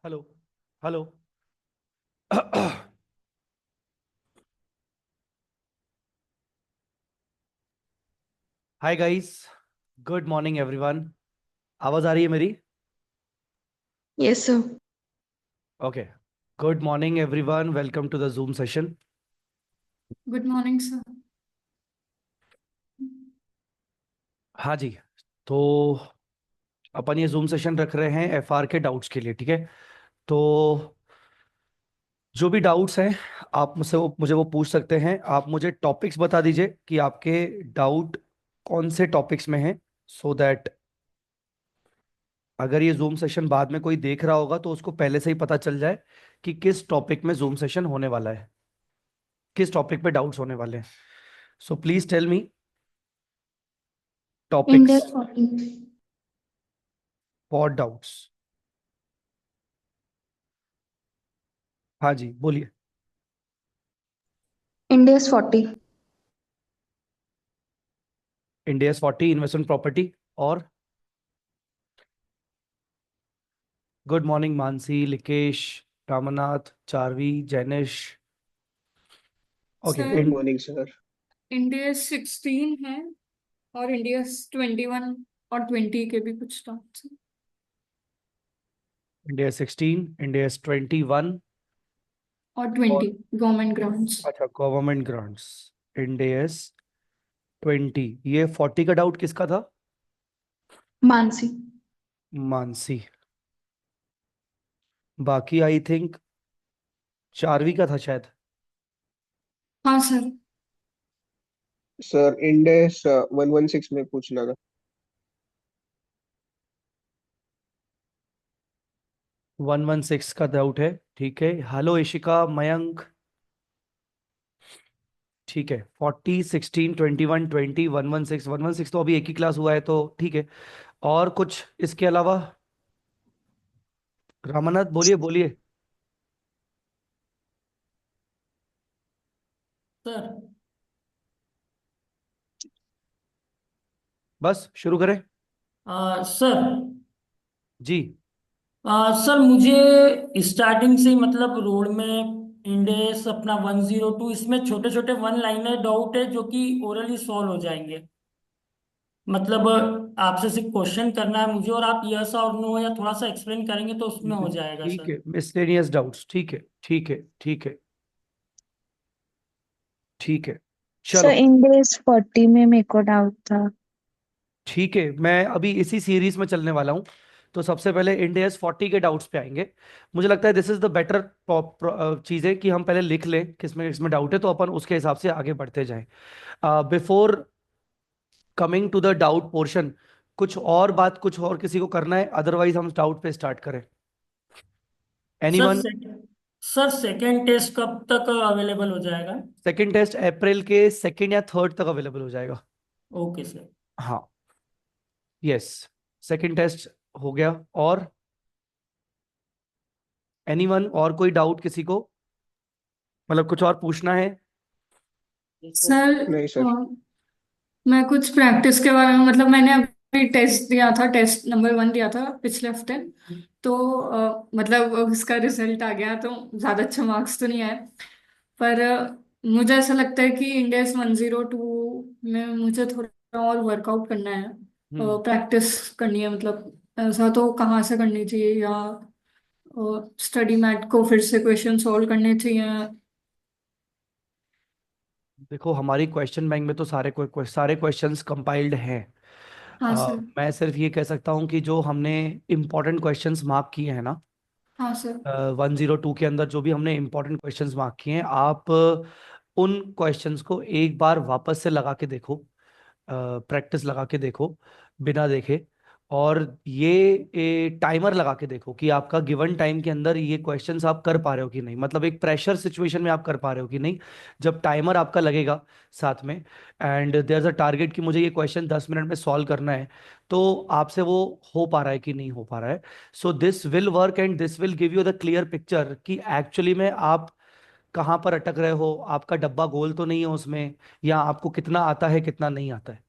Hello. Hello. Hi guys. Good morning everyone. आवाज आ रही है मेरी? Yes sir. Okay. Good morning everyone, welcome to the zoom session. Good morning sir. हाँ जी। तो अपन ये जूम सेशन रख रहे हैं एफआर के डाउट्स के लिए, ठीक है? तो जो भी डाउट्स हैं, आप मुझे वो पूछ सकते हैं। आप मुझे टॉपिक्स बता दीजिए कि आपके डाउट कौन से टॉपिक्स में हैं, सो दैट अगर ये जूम सेशन बाद में कोई देख रहा होगा तो उसको पहले से ही पता चल जाए कि किस टॉपिक में जूम सेशन होने वाला है, किस टॉपिक पे डाउट्स होने वाले हैं। So please tell me topics index 40। For doubts. हाँ जी, बोलिए। इंडेक्स 40। Index 40 investment property. और good morning Mansi, Likesh, Ramnath, Charvi, Jainish. Okay. Sir, morning sir. Index 16 है और इंडेक्स 21 और 20 के भी कुछ स्टॉक्स हैं। इंडियस 16, इंडियस 21 और और 20 गवर्नमेंट ग्रांट्स। अच्छा, गवर्नमेंट ग्रांट्स। इंडियस 20। ये 40 का डाउट किसका था? मानसी। मानसी। बाकी आई थिंक चारवी का था शायद। हाँ सर। सर इंडेस 116 में पूछना था। 116 का डाउट है, ठीक है। हेलो इशिका, मयंक। ठीक है, 40, 16, 21, 20, 116। 116 तो अभी एक ही क्लास हुआ है तो ठीक है। और कुछ इसके अलावा? रामानाथ, बोलिए बोलिए। सर। बस शुरू करें। सर। जी। सर मुझे स्टार्टिंग से ही मतलब रोड में इंडेक्स अपना 102 इसमें छोटे छोटे वन लाइनर डाउट है जो कि ओरली सॉल्व हो जाएंगे। मतलब आपसे सिर्फ क्वेश्चन करना है मुझे और आप यस और नो या थोड़ा सा एक्सप्लेन करेंगे तो उसमें हो जाएगा ठीक सर। है, मिसलेनियस डाउट्स, ठीक है ठीक है ठीक है ठीक है। सर चलो। इंडेक्स 40 में मेरे को डाउट था। ठीक है, मैं अभी इसी सीरीज में चलने वाला हूं। तो सबसे पहले इंडियस 40 के डाउट्स पे आएंगे। मुझे लगता है दिस इज द बेटर चीज है कि हम पहले लिख लें किसमें किसमें डाउट है, तो अपन उसके हिसाब से आगे बढ़ते जाएं। Before coming to the doubt portion, कुछ और बात, कुछ और किसी को करना है? अदरवाइज हम डाउट पे स्टार्ट करें। Sir anyone? Sir second test कब तक अवेलेबल हो जाएगा? सेकेंड टेस्ट अप्रैल के सेकेंड या थर्ड तक अवेलेबल हो जाएगा। Okay sir. हाँ। यस। सेकेंड टेस्ट हो गया। और एनीवन, और कोई डाउट किसी को? मतलब कुछ और पूछना है? सर, नहीं अ, सर। मैं कुछ प्रैक्टिस के बारे में, मतलब मैंने अभी टेस्ट दिया था, टेस्ट नंबर 1 दिया था पिछले हफ्ते। तो मतलब उसका रिजल्ट आ गया तो ज़्यादा अच्छा मार्क्स तो नहीं आए। पर मुझे ऐसा लगता है कि इंडेक्स 102 में मुझे थोड़ा और वर्कआउट करना है, हम्म। प्रैक्टिस करनी है। मतलब ऐसा तो कहाँ से करनी चाहिए, या स्टडी मैट को फिर से क्वेश्चन सॉल्व करने चाहिए? देखो, हमारी क्वेश्चन बैंक में तो सारे क्वेश्चंस कंपाइल्ड हैं। हाँ सर। मैं सिर्फ ये कह सकता हूँ कि जो हमने इंपॉर्टेंट क्वेश्चंस मार्क किए हैं ना, हाँ सर। 102 के अंदर जो भी हमने इंपॉर्टेंट क्वेश्चंस मार्क किए हैं, आप उन क्वेश्चंस को एक बार वापस से लगा के देखो, प्रैक्टिस लगा के देखो, बिना देखे। और ये टाइमर लगा के देखो कि आपका गिवन टाइम के अंदर ये क्वेश्चंस आप कर पा रहे हो कि नहीं, मतलब एक प्रेशर सिचुएशन में आप कर पा रहे हो कि नहीं। जब टाइमर आपका लगेगा साथ में, and there is a target कि मुझे ये क्वेश्चन 10 मिनट में सॉल्व करना है, तो आपसे वो हो पा रहा है कि नहीं हो पा रहा है। So this will work and this will give you the clear picture कि एक्चुअली में आप कहाँ पर अटक रहे हो, आपका डब्बा गोल तो नहीं है उसमें, या आपको कितना आता है कितना नहीं आता है।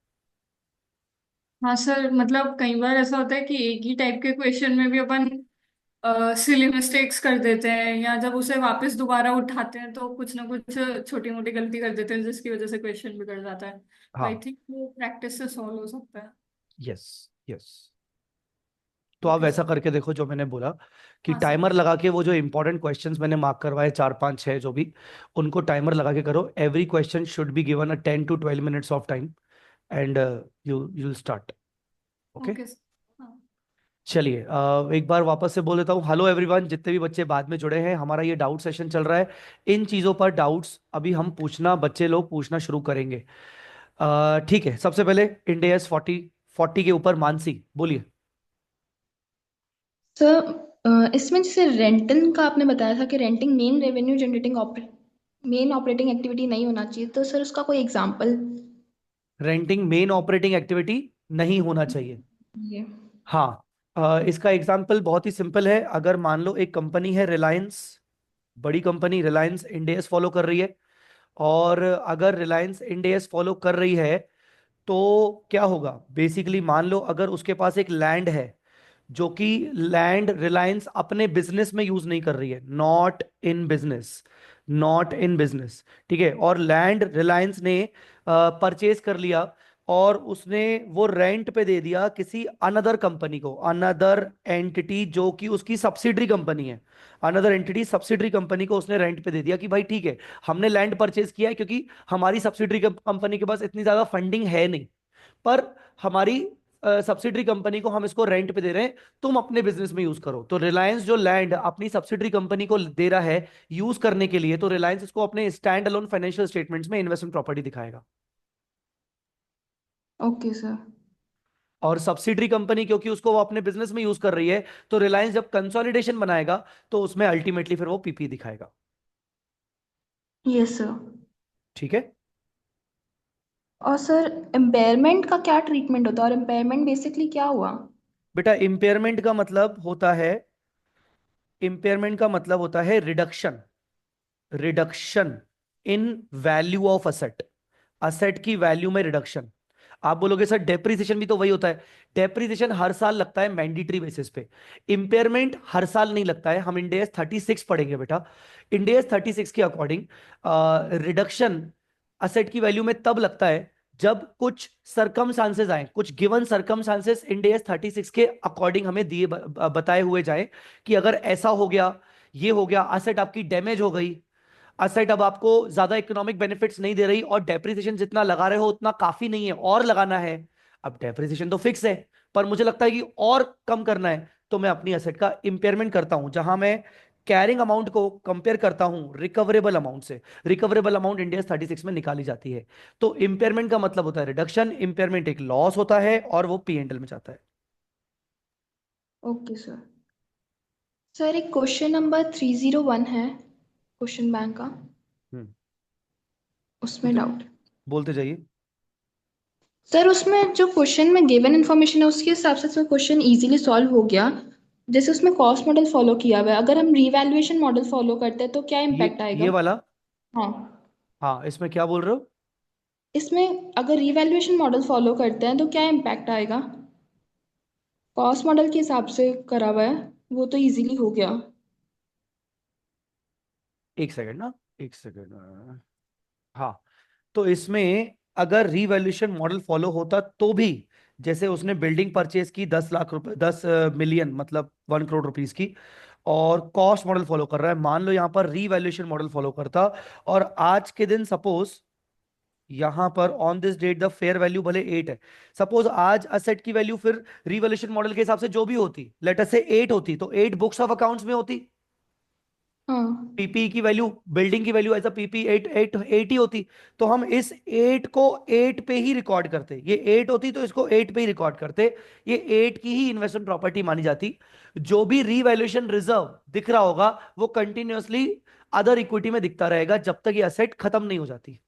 हाँ सर, मतलब कई बार ऐसा होता है कि एक ही टाइप के क्वेश्चन में भी अपन सिली मिस्टेक्स कर देते हैं, या जब उसे वापस दोबारा उठाते हैं तो कुछ ना कुछ छोटी मोटी गलती कर देते हैं जिसकी वजह से क्वेश्चन बिगड़ जाता है। तो आई हाँ। थिंक वो प्रैक्टिस से सॉल्व हो सकता है। यस। यस। तो आप ओके वैसा सर। करके देखो जो मैंने बोला, कि हाँ सर। टाइमर लगा के वो जो इंपॉर्टेंट क्वेश्चंस मैंने मार्क करवाए, चार पांच छह जो भी, उनको टाइमर लगा के करो। Every question should be given a 10 to 12 minutes of time, and you start. Okay. Okay sir. हाँ। चलिए, एक बार वापस से बोल देता हूँ, हेलो एवरीवन, जितने भी बच्चे बाद में जुड़े हैं, हमारा ये डाउट सेशन चल रहा है। इन चीज़ों पर डाउट्स अभी हम पूछना, बच्चे लोग पूछना शुरू करेंगे। ठीक है, सबसे पहले इंड एस 40, 40 के ऊपर मानसी बोलिए। सर इसमें जैसे रेंटल का आपने बताया था कि renting main revenue generating main operating activity नहीं होना चाहिए, तो सर उसका कोई example? Renting main operating activity नहीं होना चाहिए। ये हाँ। इसका एग्जाम्पल बहुत ही सिंपल है। अगर मान लो एक कंपनी है रिलायंस, बड़ी company Reliance end S follow कर रही है, और अगर रिलायंस इंड एस फॉलो कर रही है तो क्या होगा? बेसिकली मान लो अगर उसके पास एक लैंड है, जो कि लैंड रिलायंस अपने बिजनेस में यूज नहीं कर रही है, not in business, not in business, ठीक है, और लैंड रिलायंस ने परचेज कर लिया, और उसने वो रेंट पे दे दिया किसी अनदर कंपनी को, अनदर एंटिटी जो कि उसकी सब्सिडरी कंपनी है, अनदर एंटिटी सब्सिडरी कंपनी को उसने रेंट पे दे दिया कि भाई ठीक है, हमने लैंड परचेज किया है क्योंकि हमारी सब्सिडरी कंपनी के पास इतनी ज्यादा फंडिंग है नहीं, पर हमारी सब्सिडरी कंपनी को हम इसको रेंट पे दे रहे हैं, तुम अपने बिजनेस में यूज करो। तो रिलायंस जो लैंड अपनी सब्सिडरी कंपनी को दे रहा है यूज करने के लिए, तो रिलायंस इसको अपने स्टैंड अलोन फाइनेंशियल स्टेटमेंट्स में इन्वेस्टमेंट प्रॉपर्टी दिखाएगा। Okay sir. और सब्सिडरी कंपनी क्योंकि उसको वो अपने बिजनेस में यूज कर रही है, तो रिलायंस जब कंसोलिडेशन बनाएगा तो उसमें अल्टीमेटली फिर वो पीपी दिखाएगा। Yes sir. ठीक है। और सर एम्पेयरमेंट का क्या ट्रीटमेंट होता है, और एम्पेयरमेंट बेसिकली क्या हुआ? बेटा, इंपेयरमेंट का मतलब होता है, इंपेयरमेंट का मतलब होता है reduction, reduction in value of asset, asset की वैल्यू में रिडक्शन। आप बोलोगे सर डेप्रिसिएशन भी तो वही होता है। डेप्रिसिएशन हर साल लगता है मैंडेटरी बेसिस पे, इंपेयरमेंट हर साल नहीं लगता है। हम इंडेस 36 पढ़ेंगे बेटा। इंडेस 36 के अकॉर्डिंग रिडक्शन असेट की वैल्यू में तब लगता है जब कुछ सरकमस्टांसेस आए, कुछ गिवन सरकमस्टांसेस इंडेस 36 के अकॉर्डिंग हमें दिए बताए हुए जाए कि अगर ऐसा हो गया, ये हो गया, असेट आपकी डैमेज हो गई, असेट अब आपको ज्यादा इकोनॉमिक बेनिफिट्स नहीं दे रही, और डेप्रिसिएशन जितना लगा रहे हो उतना काफी नहीं है, और लगाना है। अब डेप्रिसिएशन तो फिक्स है, पर मुझे लगता है कि और कम करना है, तो मैं अपनी असेट का इंपेयरमेंट करता हूं, जहां मैं कैरिंग अमाउंट को कंपेयर करता हूं रिकवरेबल अमाउंट से। रिकवरेबल अमाउंट इंडिया 36 में निकाली जाती है। तो इंपेयरमेंट का मतलब होता है रिडक्शन, इंपेयरमेंट एक लॉस होता है और वो पीएनएल में जाता है। Okay sir. सर एक क्वेश्चन नंबर 301 है क्वेश्चन बैंक का, हम्म। उसमें डाउट। बोलते जाइए। सर उसमें जो क्वेश्चन में गिवन इन्फॉर्मेशन है उसके हिसाब से क्वेश्चन इजीली सॉल्व हो गया। जैसे उसमें कॉस्ट मॉडल फॉलो किया हुआ है, अगर हम रीवैल्यूएशन मॉडल फॉलो करते हैं तो क्या इम्पैक्ट ये आएगा? वाला। हाँ। हाँ, इसमें क्या बोल रहे हो? इसमें अगर रीवैल्यूएशन मॉडल फॉलो करते हैं तो क्या इम्पैक्ट आएगा? कॉस्ट मॉडल के हिसाब से करा हुआ है, वो तो इजीली हो गया। एक सेकंड ना, एक सेकंड। हाँ, तो इसमें अगर रिवैल्यूएशन मॉडल फॉलो होता तो भी, जैसे उसने बिल्डिंग परचेज की 10 लाख रुपए, 10 मिलियन मतलब 1 करोड़ रुपीस की, और कॉस्ट मॉडल फॉलो कर रहा है, मान लो यहां पर रिवैल्यूएशन मॉडल फॉलो करता, और आज के दिन सपोज यहां पर on this date the fair value भले 8 है, सपोज आज असेट की वैल्यू फिर रिवैल्यूएशन मॉडल के हिसाब से जो भी होती, लेट अस से 8 होती, तो 8 बुक्स ऑफ अकाउंट्स में होती। हाँ। पीपी की वैल्यू, बिल्डिंग की वैल्यू एज अ पीपी 8 ही होती, तो हम इस 8 को 8 पे ही रिकॉर्ड करते। ये 8 होती तो इसको 8 पे ही रिकॉर्ड करते। ये 8 की ही इन्वेस्टमेंट प्रॉपर्टी मानी जाती। जो भी रीवैल्यूएशन रिजर्व दिख रहा होगा वो कंटिन्यूअसली अदर इक्विटी में दिखता रहेगा जब तक ये असेट खत्म नहीं हो जाती।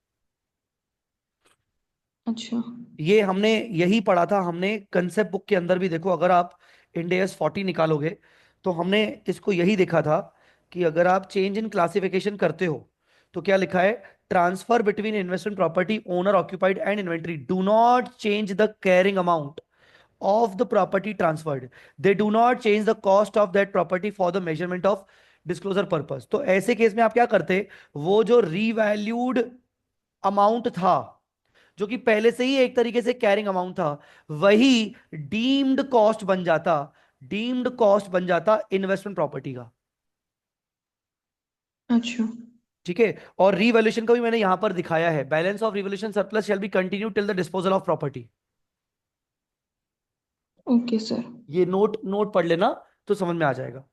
अच्छा। ये हमने यही पढ़ा था, हमने कंसेप्ट बुक के अंदर भी देखो, अगर आप इंडेस 40 निकालोगे तो हमने इसको यही देखा था कि अगर आप चेंज इन क्लासिफिकेशन करते हो तो क्या लिखा है, transfer between investment property owner occupied and inventory do not change the carrying amount of the property transferred. They do not change the cost of that property for the measurement of disclosure purpose. तो ऐसे case में आप क्या करते, वो जो revalued amount था, जो कि पहले से ही एक तरीके से कैरिंग अमाउंट था, वही डीम्ड कॉस्ट बन जाता, डीम्ड कॉस्ट बन जाता इन्वेस्टमेंट प्रॉपर्टी का। अच्छा। ठीक है। और रीवैल्यूएशन का भी मैंने यहां पर दिखाया है, balance of revaluation surplus shall be continue till the disposal of property. Okay sir. ये नोट नोट पढ़ लेना तो समझ में आ जाएगा।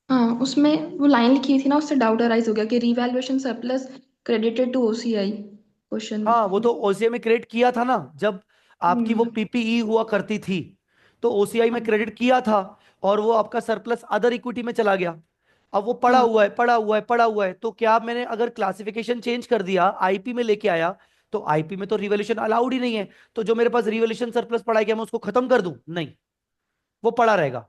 हाँ, उसमें वो लाइन लिखी थी ना, उससे डाउट अराइज हो गया कि revaluation surplus credited to OCI question. हाँ, वो तो ओसीआई में क्रेडिट किया था ना, जब आपकी वो हम्म। पीपीई हुआ करती थी, तो ओसीआई में क्रेडिट किया था, और वो आपका सरप्लस अदर इक्विटी में चला गया। अब वो पड़ा हाँ। हुआ है, पड़ा हुआ है, पड़ा हुआ है, तो क्या मैंने अगर क्लासिफिकेशन चेंज कर दिया, आईपी में लेके आया, तो आईपी में तो रिवैल्यूएशन अलाउड ही नहीं है। तो जो मेरे पास रिवैल्यूएशन सरप्लस पड़ा है, क्या मैं उसको खत्म कर दूं? नहीं, वो पड़ा रहेगा।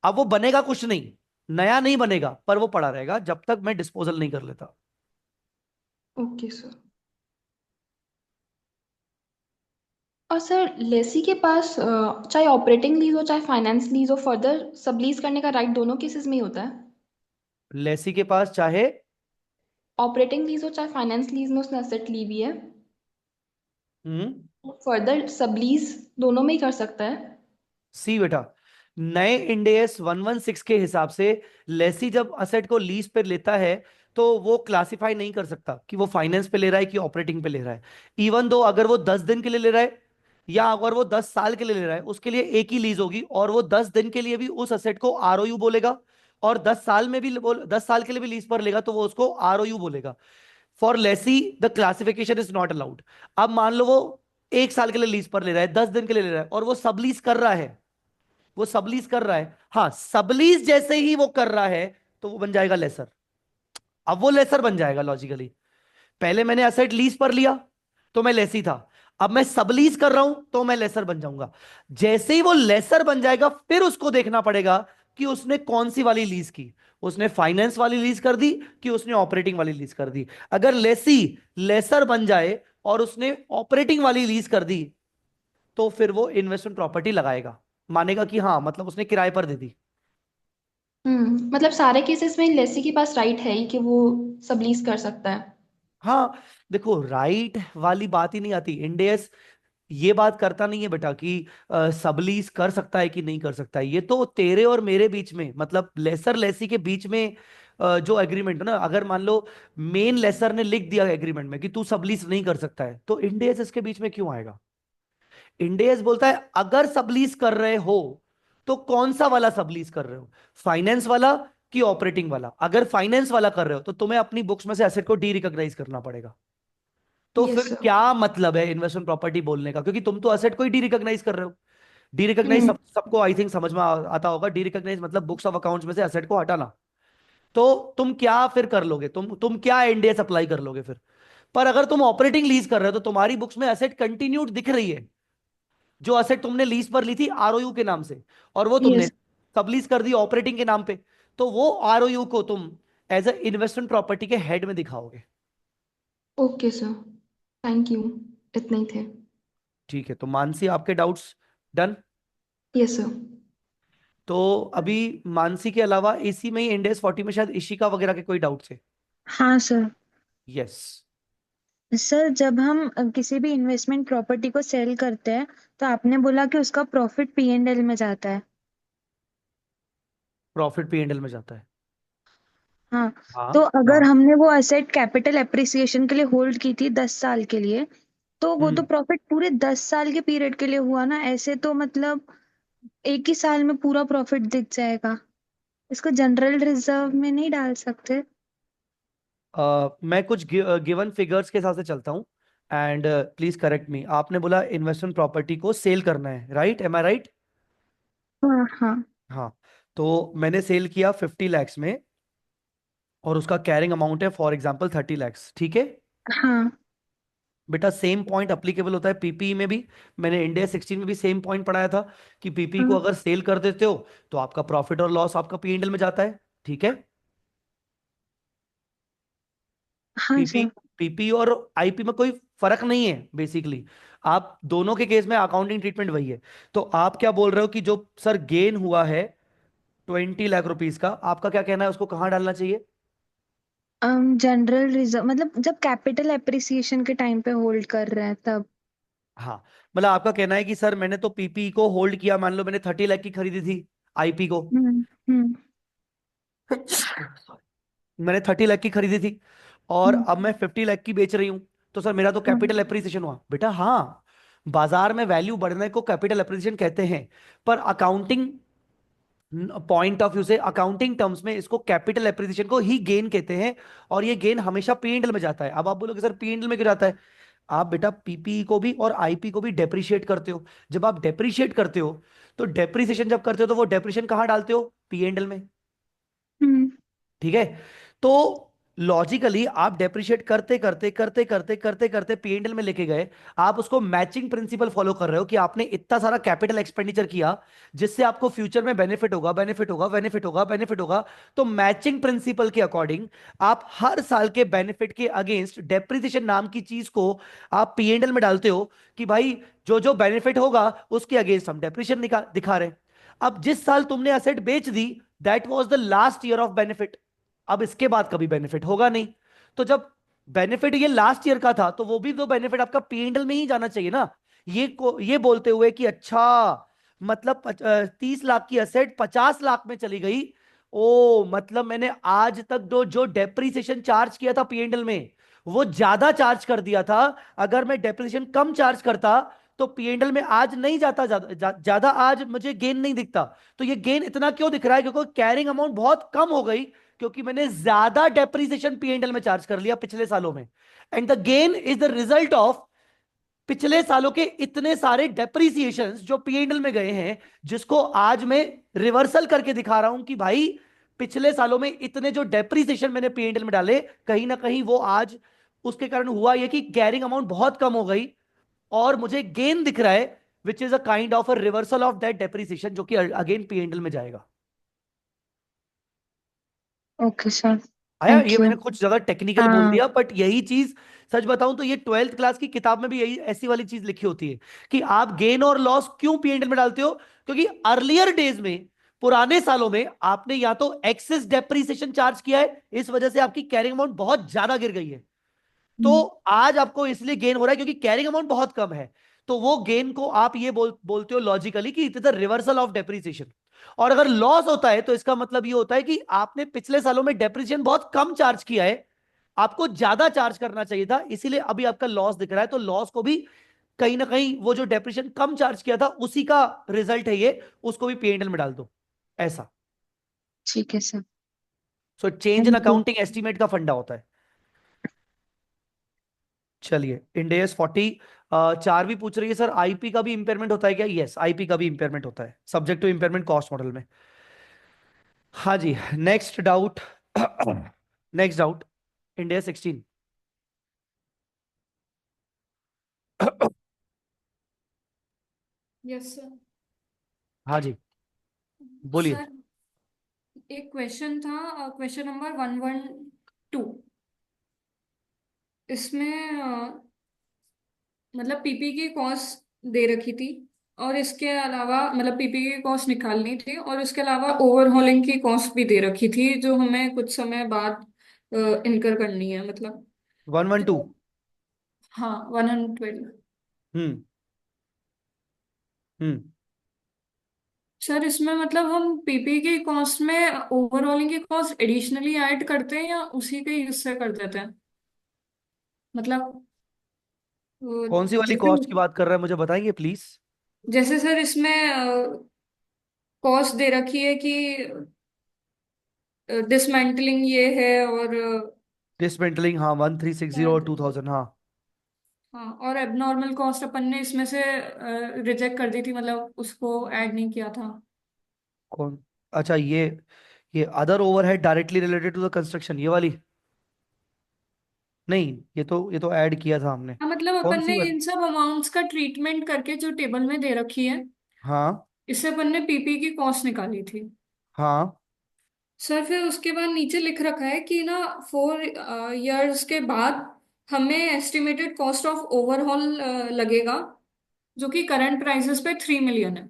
अब वो बनेगा कुछ नहीं, नया नहीं बनेगा, पर वो पड़ा रहेगा जब तक मैं डिस्पोजल नहीं कर लेता। Okay sir. और सर, लेसी के पास चाहे ऑपरेटिंग लीज हो चाहे फाइनेंस लीज हो, फर्दर सबलीज करने का राइट दोनों केसेस में ही होता है। लेसी के पास चाहे, ऑपरेटिंग लीज हो चाहे फाइनेंस लीज में उसने एसेट ली भी है, हम्म, फर्दर सबलीज दोनों में ही कर सकता है। सी बेटा, नए इंडेस 116 के हिसाब से लेसी जब असेट को लीज पे लेता है, तो वो क्लासिफाई नहीं कर सकता कि वो फाइनेंस पे ले रहा है कि ऑपरेटिंग पे ले रहा है। इवन दो अगर वो 10 दिन के लिए ले रहा है, या अगर वो 10 साल के लिए ले रहा है, उसके लिए एक ही लीज होगी, और वो 10 दिन के लिए भी उस असेट को आरओयू बोलेगा, और 10 साल में भी 10 साल के लिए भी लीज पर लेगा तो वो उसको आरओयू बोलेगा। For lessee the classification is not allowed. अब मान लो वो 1 साल के लिए लीज पर ले रहा है, 10 दिन के लिए ले रहा है, और वो सब लीज कर रहा है, वो सबलीज कर रहा है, हाँ, सबलीज जैसे ही वो कर रहा है, तो वो बन जाएगा लेसर। अब वो लेसर बन जाएगा लॉजिकली। पहले मैंने असेट लीज पर लिया तो मैं लेसी था, अब मैं सबलीज कर रहा हूं तो मैं लेसर बन जाऊंगा। जैसे ही वो लेसर बन जाएगा, फिर उसको देखना पड़ेगा कि उसने कौन सी वाली लीज की, उसने फाइनेंस वाली लीज कर दी कि उसने ऑपरेटिंग वाली लीज कर दी। अगर लेसी लेसर बन जाए और उसने ऑपरेटिंग वाली लीज कर दी, तो फिर वो इन्वेस्टमेंट प्रॉपर्टी लगाएगा, मानेगा कि हाँ मतलब उसने किराए पर दे दी। मतलब सारे केसेस में लेसी के पास राइट है ही कि वो सबलीज कर सकता है। हाँ, देखो राइट वाली बात ही नहीं आती, इंडेस ये बात करता नहीं है बेटा कि सबलीज कर सकता है कि नहीं कर सकता है। ये तो तेरे और मेरे बीच में, मतलब लेसर लेसी के बीच में जो एग्रीमेंट है ना, अगर मान लो मेन लेसर ने लिख दिया एग्रीमेंट में कि तू सबलीज नहीं कर सकता है, तो इंडेस इसके बीच में क्यों आएगा? इंडेस बोलता है अगर सबलीज कर रहे हो तो कौन सा वाला सबलीज कर रहे हो, फाइनेंस वाला कि ऑपरेटिंग वाला? अगर फाइनेंस वाला कर रहे हो तो तुम्हें अपनी बुक्स में से एसेट को डी रिकॉग्नाइज करना पड़ेगा। तो यस फिर सर। क्या मतलब है इन्वेस्टमेंट प्रॉपर्टी बोलने का, क्योंकि तुम तो एसेट को ही डी रिकॉग्नाइज कर रहे हो। डी रिकॉग्नाइज हम्म। सबको आई थिंक समझ में आता होगा, डी रिकॉग्नाइज मतलब बुक्स ऑफ अकाउंट्स में से एसेट को हटाना। तो तुम क्या फिर कर लोगे, तुम क्या इंडेस अप्लाई कर लोगे फिर? पर अगर तुम ऑपरेटिंग लीज कर रहे हो तो तुम्हारी बुक्स में एसेट कंटिन्यूड दिख रही है, जो असेट तुमने लीज पर ली थी आरओयू के नाम से, और वो तुमने यस। सबलीज कर दी ऑपरेटिंग के नाम पे, तो वो आरओयू को तुम एज ए इन्वेस्टमेंट प्रॉपर्टी के हेड में दिखाओगे। Okay sir, thank you. इतने ही थे। ठीक है, तो मानसी आपके डाउट्स डन? Yes sir. तो अभी मानसी के अलावा इसी में ही इंडेस 40 में शायद इशिका वगैरह के कोई डाउट्स है? हाँ सर। यस। सर, जब हम किसी भी इन्वेस्टमेंट प्रॉपर्टी को सेल करते हैं, तो आपने बोला कि उसका प्रॉफिट P&L में जाता है। प्रॉफिट पी एंड एल में जाता है। हाँ। हाँ। तो अगर हाँ। हमने वो एसेट कैपिटल एप्रिसिएशन के लिए होल्ड की थी 10 साल के लिए, तो वो तो हम्म। प्रॉफिट पूरे 10 साल के पीरियड के लिए हुआ ना। ऐसे तो मतलब एक ही साल में पूरा प्रॉफिट दिख जाएगा। इसको जनरल रिजर्व में नहीं डाल सकते? मैं कुछ गिवन फिगर्स के हिसाब से चलता हूँ, एंड प्लीज करेक्ट मी। आपने बोला इन्वेस्टमेंट प्रॉपर्टी को सेल करना है, राइट? एम आई राइट? हाँ हाँ। हाँ। तो मैंने सेल किया 50 lakhs में, और उसका कैरिंग अमाउंट है फॉर एग्जांपल 30 lakhs, ठीक है? हाँ। बेटा सेम पॉइंट अप्लीकेबल होता है पीपी में भी। मैंने इंडिया 16 में भी सेम पॉइंट पढ़ाया था कि पीपी को हाँ। अगर सेल कर देते हो तो आपका प्रॉफिट और लॉस आपका पीएनएल में जाता है, ठीक है? हाँ पीपी सर। पीपी और आईपी में कोई फर्क नहीं है बेसिकली। आप दोनों के केस में अकाउंटिंग ट्रीटमेंट वही है। तो आप क्या बोल रहे हो कि जो सर गेन हुआ है 20 लाख रुपीस का, आपका क्या कहना है, उसको कहाँ डालना चाहिए? जनरल रिजर्व मतलब जब कैपिटल एप्रिसिएशन के टाइम पे होल्ड कर रहे हैं तब। हाँ, मतलब आपका कहना है कि सर मैंने तो पीपी को होल्ड किया, मान लो मैंने 30 लाख की खरीदी थी आईपी को। हम्म। मैंने 30 लाख की खरीदी थी और हम्म। अब मैं 50 लाख की बेच रही हूं, तो सर मेरा तो कैपिटल हम्म। एप्रिसिएशन हुआ बेटा। हाँ, बाजार में वैल्यू बढ़ने को कैपिटल एप्रिसिएशन कहते हैं, पर अकाउंटिंग पॉइंट ऑफ व्यू से, अकाउंटिंग टर्म्स में इसको कैपिटल एप्रिसिएशन को ही गेन कहते हैं। और ये गेन हमेशा पीएनएल में जाता है। अब आप बोलोगे सर पीएनएल में क्यों जाता है? आप बेटा पीपी को भी और आईपी को भी डेप्रिशिएट करते हो। जब आप डेप्रिशिएट करते हो, तो डेप्रिसिएशन जब करते हो तो वो डेप्रिसिएशन कहाँ डालते हो? पीएनएल में। हम्म। ठीक है। तो लॉजिकली आप डेप्रिशिएट करते करते करते करते करते करते पीएनएल में लेके गए। आप उसको मैचिंग प्रिंसिपल फॉलो कर रहे हो कि आपने इतना सारा कैपिटल एक्सपेंडिचर किया जिससे आपको फ्यूचर में बेनिफिट होगा, बेनिफिट होगा, बेनिफिट होगा, बेनिफिट होगा। तो मैचिंग प्रिंसिपल के अकॉर्डिंग आप हर साल के बेनिफिट के अगेंस्ट डेप्रिसिएशन नाम की चीज को आप पीएनएल में डालते हो कि भाई जो जो बेनिफिट होगा उसके अगेंस्ट हम डेप्रिसिएशन दिखा रहे हैं। अब जिस साल तुमने असेट बेच दी, that was the last year of benefit. अब इसके बाद कभी बेनिफिट होगा नहीं। तो जब बेनिफिट ये लास्ट ईयर का था, तो वो भी तो बेनिफिट आपका पीएनएल में ही जाना चाहिए ना। ये बोलते हुए कि अच्छा, मतलब 30 लाख की असेट 50 लाख में चली गई। ओ मतलब मैंने आज तक जो जो डेप्रिसिएशन चार्ज किया था पीएनएल में, वो ज्यादा चार्ज कर दिया था। अगर मैं डेप्रिसिएशन कम चार्ज करता तो पीएनएल में आज नहीं जाता, ज्यादा आज मुझे गेन नहीं दिखता। तो ये गेन इतना क्यों दिख रहा है? क्योंकि कैरिंग अमाउंट बहुत कम हो गई, क्योंकि मैंने ज्यादा डेप्रिसिएशन पीएनएल में चार्ज कर लिया पिछले सालों में। And the gain is the result of पिछले सालों के इतने सारे डेप्रिसिएशंस जो पीएनएल में गए हैं, जिसको आज मैं रिवर्सल करके दिखा रहा हूं कि भाई पिछले सालों में इतने जो डेप्रिसिएशन मैंने पीएनएल में डाले, कहीं ना कहीं वो आज उसके कारण हुआ ये कि कैरिंग अमाउंट बहुत कम हो गई और मुझे गेन दिख रहा है, which is a kind of a reversal of that depreciation, जो कि अगेन पीएनएल में जाएगा। Okay sir. आया? ये थैंक यू। मैंने कुछ जगह टेक्निकल बोल हाँ। दिया, बट यही चीज सच बताऊं तो ये 12th क्लास की किताब में भी यही ऐसी वाली चीज लिखी होती है कि आप गेन और लॉस क्यों पीएनएल में डालते हो। क्योंकि अर्लियर डेज में, पुराने सालों में, आपने या तो एक्सेस डेप्रिसिएशन चार्ज किया है, इस वजह से आपकी कैरिंग अमाउंट बहुत ज्यादा गिर गई है। तो आज आपको इसलिए गेन हो रहा है क्योंकि कैरिंग अमाउंट बहुत कम है। तो वो गेन को आप ये बोलते हो लॉजिकली कि it is a reversal of depreciation. और अगर लॉस होता है तो इसका मतलब ये होता है कि आपने पिछले सालों में डेप्रिसिएशन बहुत कम चार्ज किया है, आपको ज्यादा चार्ज करना चाहिए था, इसीलिए अभी आपका लॉस दिख रहा है। तो लॉस को भी कहीं ना कहीं वो जो डेप्रिसिएशन कम चार्ज किया था उसी का रिजल्ट है ये, उसको भी पीएनएल में डाल दो, ऐसा। ठीक है sir. So change in thank you. Accounting estimate का फंडा होता है। चलिए, इंडेस 40। चार भी पूछ रही है सर आईपी का भी इंपेयरमेंट होता है क्या? यस, आईपी का भी इंपेयरमेंट होता है, subject to impairment cost model में। हाँ जी, next doubt. Next doubt, index 16। Yes sir. हाँ जी, बोलिए। सर एक क्वेश्चन था, क्वेश्चन नंबर 112। इसमें मतलब पीपी की कॉस्ट दे रखी थी, और इसके अलावा मतलब पीपी की कॉस्ट निकालनी थी, और इसके अलावा ओवरहॉलिंग की कॉस्ट भी दे रखी थी जो हमें कुछ समय बाद इनकर करनी है मतलब। 112। तो हाँ, 112। हम्म। हम्म। सर इसमें मतलब हम पीपी की कॉस्ट में ओवरऑलिंग की कॉस्ट एडिशनली ऐड करते हैं या उसी के हिस्से कर देते हैं? मतलब कौन सी वाली जैसे कॉस्ट की बात कर रहे हैं, मुझे बताएंगे प्लीज? जैसे सर इसमें कॉस्ट दे रखी है कि डिसमेंटलिंग ये है, और डिसमेंटलिंग, हाँ, 1360 और 2000, हाँ। हाँ, और एबनॉर्मल कॉस्ट अपन ने इसमें से रिजेक्ट कर दी थी, मतलब उसको ऐड नहीं किया था। कौन? अच्छा, ये other overhead directly related to the construction, ये वाली? नहीं, ये तो ऐड किया था हमने। हाँ, मतलब कौन अपन सी ने वाली? इन सब अमाउंट्स का ट्रीटमेंट करके जो टेबल में दे रखी है, हाँ। इससे अपन ने पीपी की कॉस्ट निकाली थी। हाँ। सर फिर उसके बाद नीचे लिख रखा है कि ना 4 इयर्स के बाद हमें एस्टिमेटेड कॉस्ट ऑफ ओवरहॉल लगेगा जो कि करंट प्राइसेस पे 3 मिलियन है।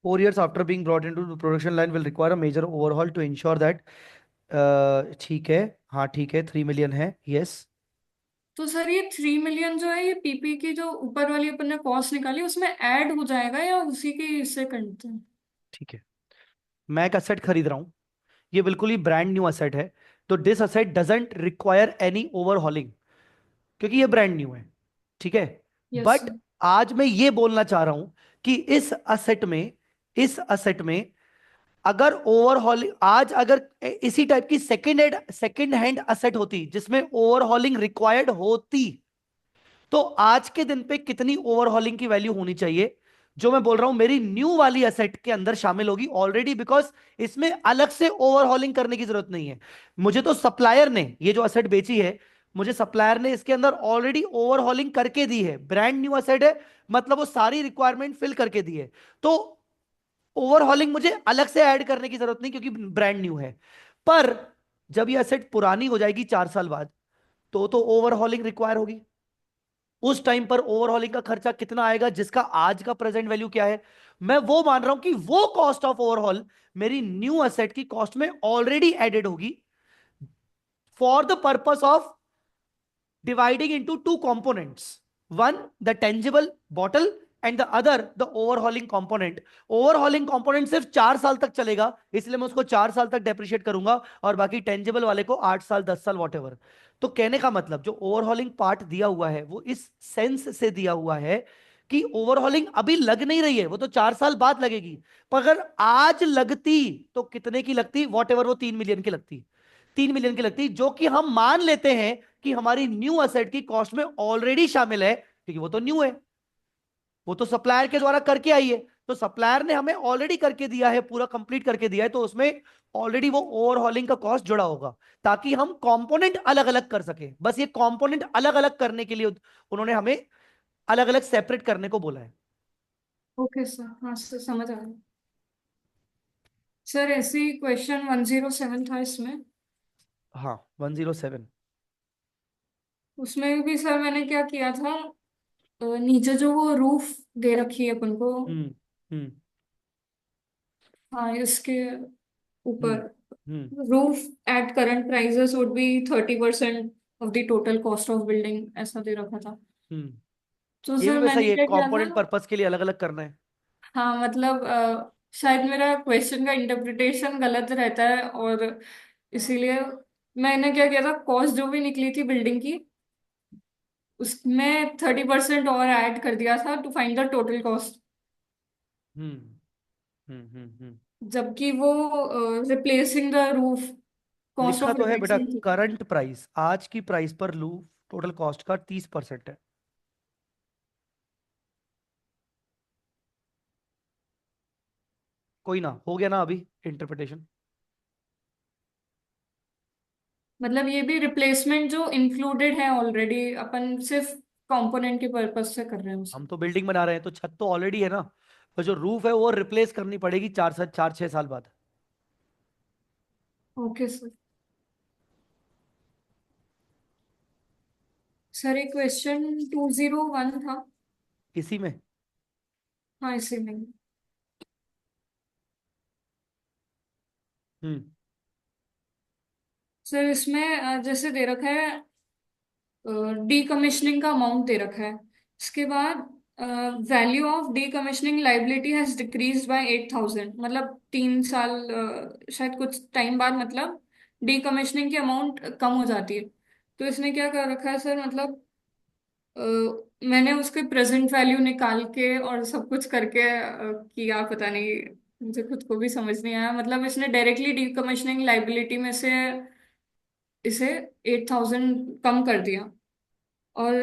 4 years after being brought into the production line will require a major overhaul to ensure that ठीक है, हाँ ठीक है, 3 million है, यस। तो सर ये 3 मिलियन जो है ये पीपी की जो ऊपर वाली अपन ने कॉस्ट निकाली उसमें ऐड हो जाएगा या उसी के हिस्से करते हैं? ठीक है, मैं एक असेट खरीद रहा हूँ, ये बिल्कुल ही ब्रांड न्यू असेट है, तो this asset doesn't require any overhauling क्योंकि ये ब्रांड न्यू है, ठीक है। Yes but sir. आज मैं ये बोलना चाह रहा हूं कि इस असेट में अगर ओवरहॉलिंग आज अगर इसी टाइप की सेकेंड हैंड असेट होती जिसमें ओवरहॉलिंग रिक्वायर्ड होती, तो आज के दिन पे कितनी ओवरहॉलिंग की वैल्यू होनी चाहिए, जो मैं बोल रहा हूं मेरी न्यू वाली असेट के अंदर शामिल होगी ऑलरेडी, बिकॉज इसमें अलग से ओवरहॉलिंग करने की जरूरत नहीं है। मुझे तो सप्लायर ने ये जो असेट बेची है, मुझे सप्लायर ने इसके अंदर ऑलरेडी ओवरहॉलिंग करके दी है, ब्रांड न्यू असेट है, मतलब वो सारी रिक्वायरमेंट फिल करके दी है, तो ओवरहॉलिंग मुझे अलग से ऐड करने की जरूरत नहीं क्योंकि ब्रांड न्यू है। पर जब ये असेट पुरानी हो जाएगी 4 साल बाद, तो ओवरहॉलिंग रिक्वायर होगी। उस टाइम पर ओवरहॉलिंग का खर्चा कितना आएगा, जिसका आज का प्रेजेंट वैल्यू क्या है, मैं वो मान रहा हूं कि वो कॉस्ट ऑफ ओवरहॉल मेरी न्यू असेट की कॉस्ट में ऑलरेडी एडेड होगी for the purpose of dividing into two components, one the tangible bottle and the other the overhauling component। overhauling component सिर्फ 4 साल तक चलेगा, इसलिए मैं उसको 4 साल तक डेप्रिशिएट करूंगा, और बाकी टेंजिबल वाले को 8 साल 10 साल वॉट एवर। तो कहने का मतलब जो ओवरहॉलिंग पार्ट दिया हुआ है वो इस सेंस से दिया हुआ है कि ओवरहॉलिंग अभी लग नहीं रही है, वो तो 4 साल बाद लगेगी, पर अगर आज लगती तो कितने की लगती, वॉट एवर वो 3 मिलियन की लगती, 3 मिलियन की लगती, जो कि हम मान लेते हैं कि हमारी न्यू असेट की कॉस्ट में ऑलरेडी शामिल है क्योंकि वो तो न्यू है, वो तो सप्लायर के द्वारा करके आई है, तो सप्लायर ने हमें ऑलरेडी करके दिया है, पूरा कंप्लीट करके दिया है, तो उसमें ऑलरेडी वो ओवरहॉलिंग का कॉस्ट जुड़ा होगा, ताकि हम कंपोनेंट अलग अलग कर सके, बस ये कंपोनेंट अलग अलग करने के लिए उन्होंने हमें अलग अलग सेपरेट करने को बोला है। ओके सर, हाँ सर समझ आ गया। सर ऐसे ही क्वेश्चन 107 था इसमें, हाँ 107। उसमें भी सर मैंने क्या किया था, नीचे जो वो रूफ दे रखी है अपन को, हम्म हम्म हाँ इसके हम्म ऊपर, hmm roof at current prices would be 30% of the total cost of building, ऐसा दे रखा था। हम्म तो ये भी सर वैसा ही मैंने है, क्या किया था, कंपोनेंट पर्पस के लिए अलग अलग करना है। हाँ मतलब शायद मेरा क्वेश्चन का इंटरप्रिटेशन गलत रहता है, और इसीलिए मैंने क्या किया था, कॉस्ट जो भी निकली थी बिल्डिंग की उसमें 30% और ऐड कर दिया था to find the total cost, hmm hmm. जबकि वो रिप्लेसिंग द रूफ कॉस्ट लिखा ऑफ तो है बेटा, रिप्लेसिंग थी। करंट प्राइस आज की प्राइस पर लू टोटल कॉस्ट का 30% है। कोई ना, हो गया ना अभी इंटरप्रिटेशन। मतलब ये भी रिप्लेसमेंट जो इंक्लूडेड है ऑलरेडी, अपन सिर्फ कंपोनेंट के पर्पज से कर रहे हैं उसे। हम तो बिल्डिंग बना रहे हैं तो छत तो ऑलरेडी है ना, तो जो रूफ है वो रिप्लेस करनी पड़ेगी 4 6 साल बाद। Okay sir. सर एक क्वेश्चन 201 था। इसी में हाँ इसी में। हम्म सर इसमें जैसे दे रखा है डीकमिश्निंग का अमाउंट दे रखा है, इसके बाद value of decommissioning liability has decrease by 8,000, मतलब 3 साल शायद कुछ टाइम बाद मतलब डीकमिश्निंग की अमाउंट कम हो जाती है। तो इसने क्या कर रखा है सर, मतलब अ, मैंने उसके प्रेजेंट वैल्यू निकाल के और सब कुछ करके किया, पता नहीं मुझे खुद को भी समझ नहीं आया, मतलब इसने डायरेक्टली डीकमिश्निंग लाइबिलिटी में से इसे 8,000 कम कर दिया। और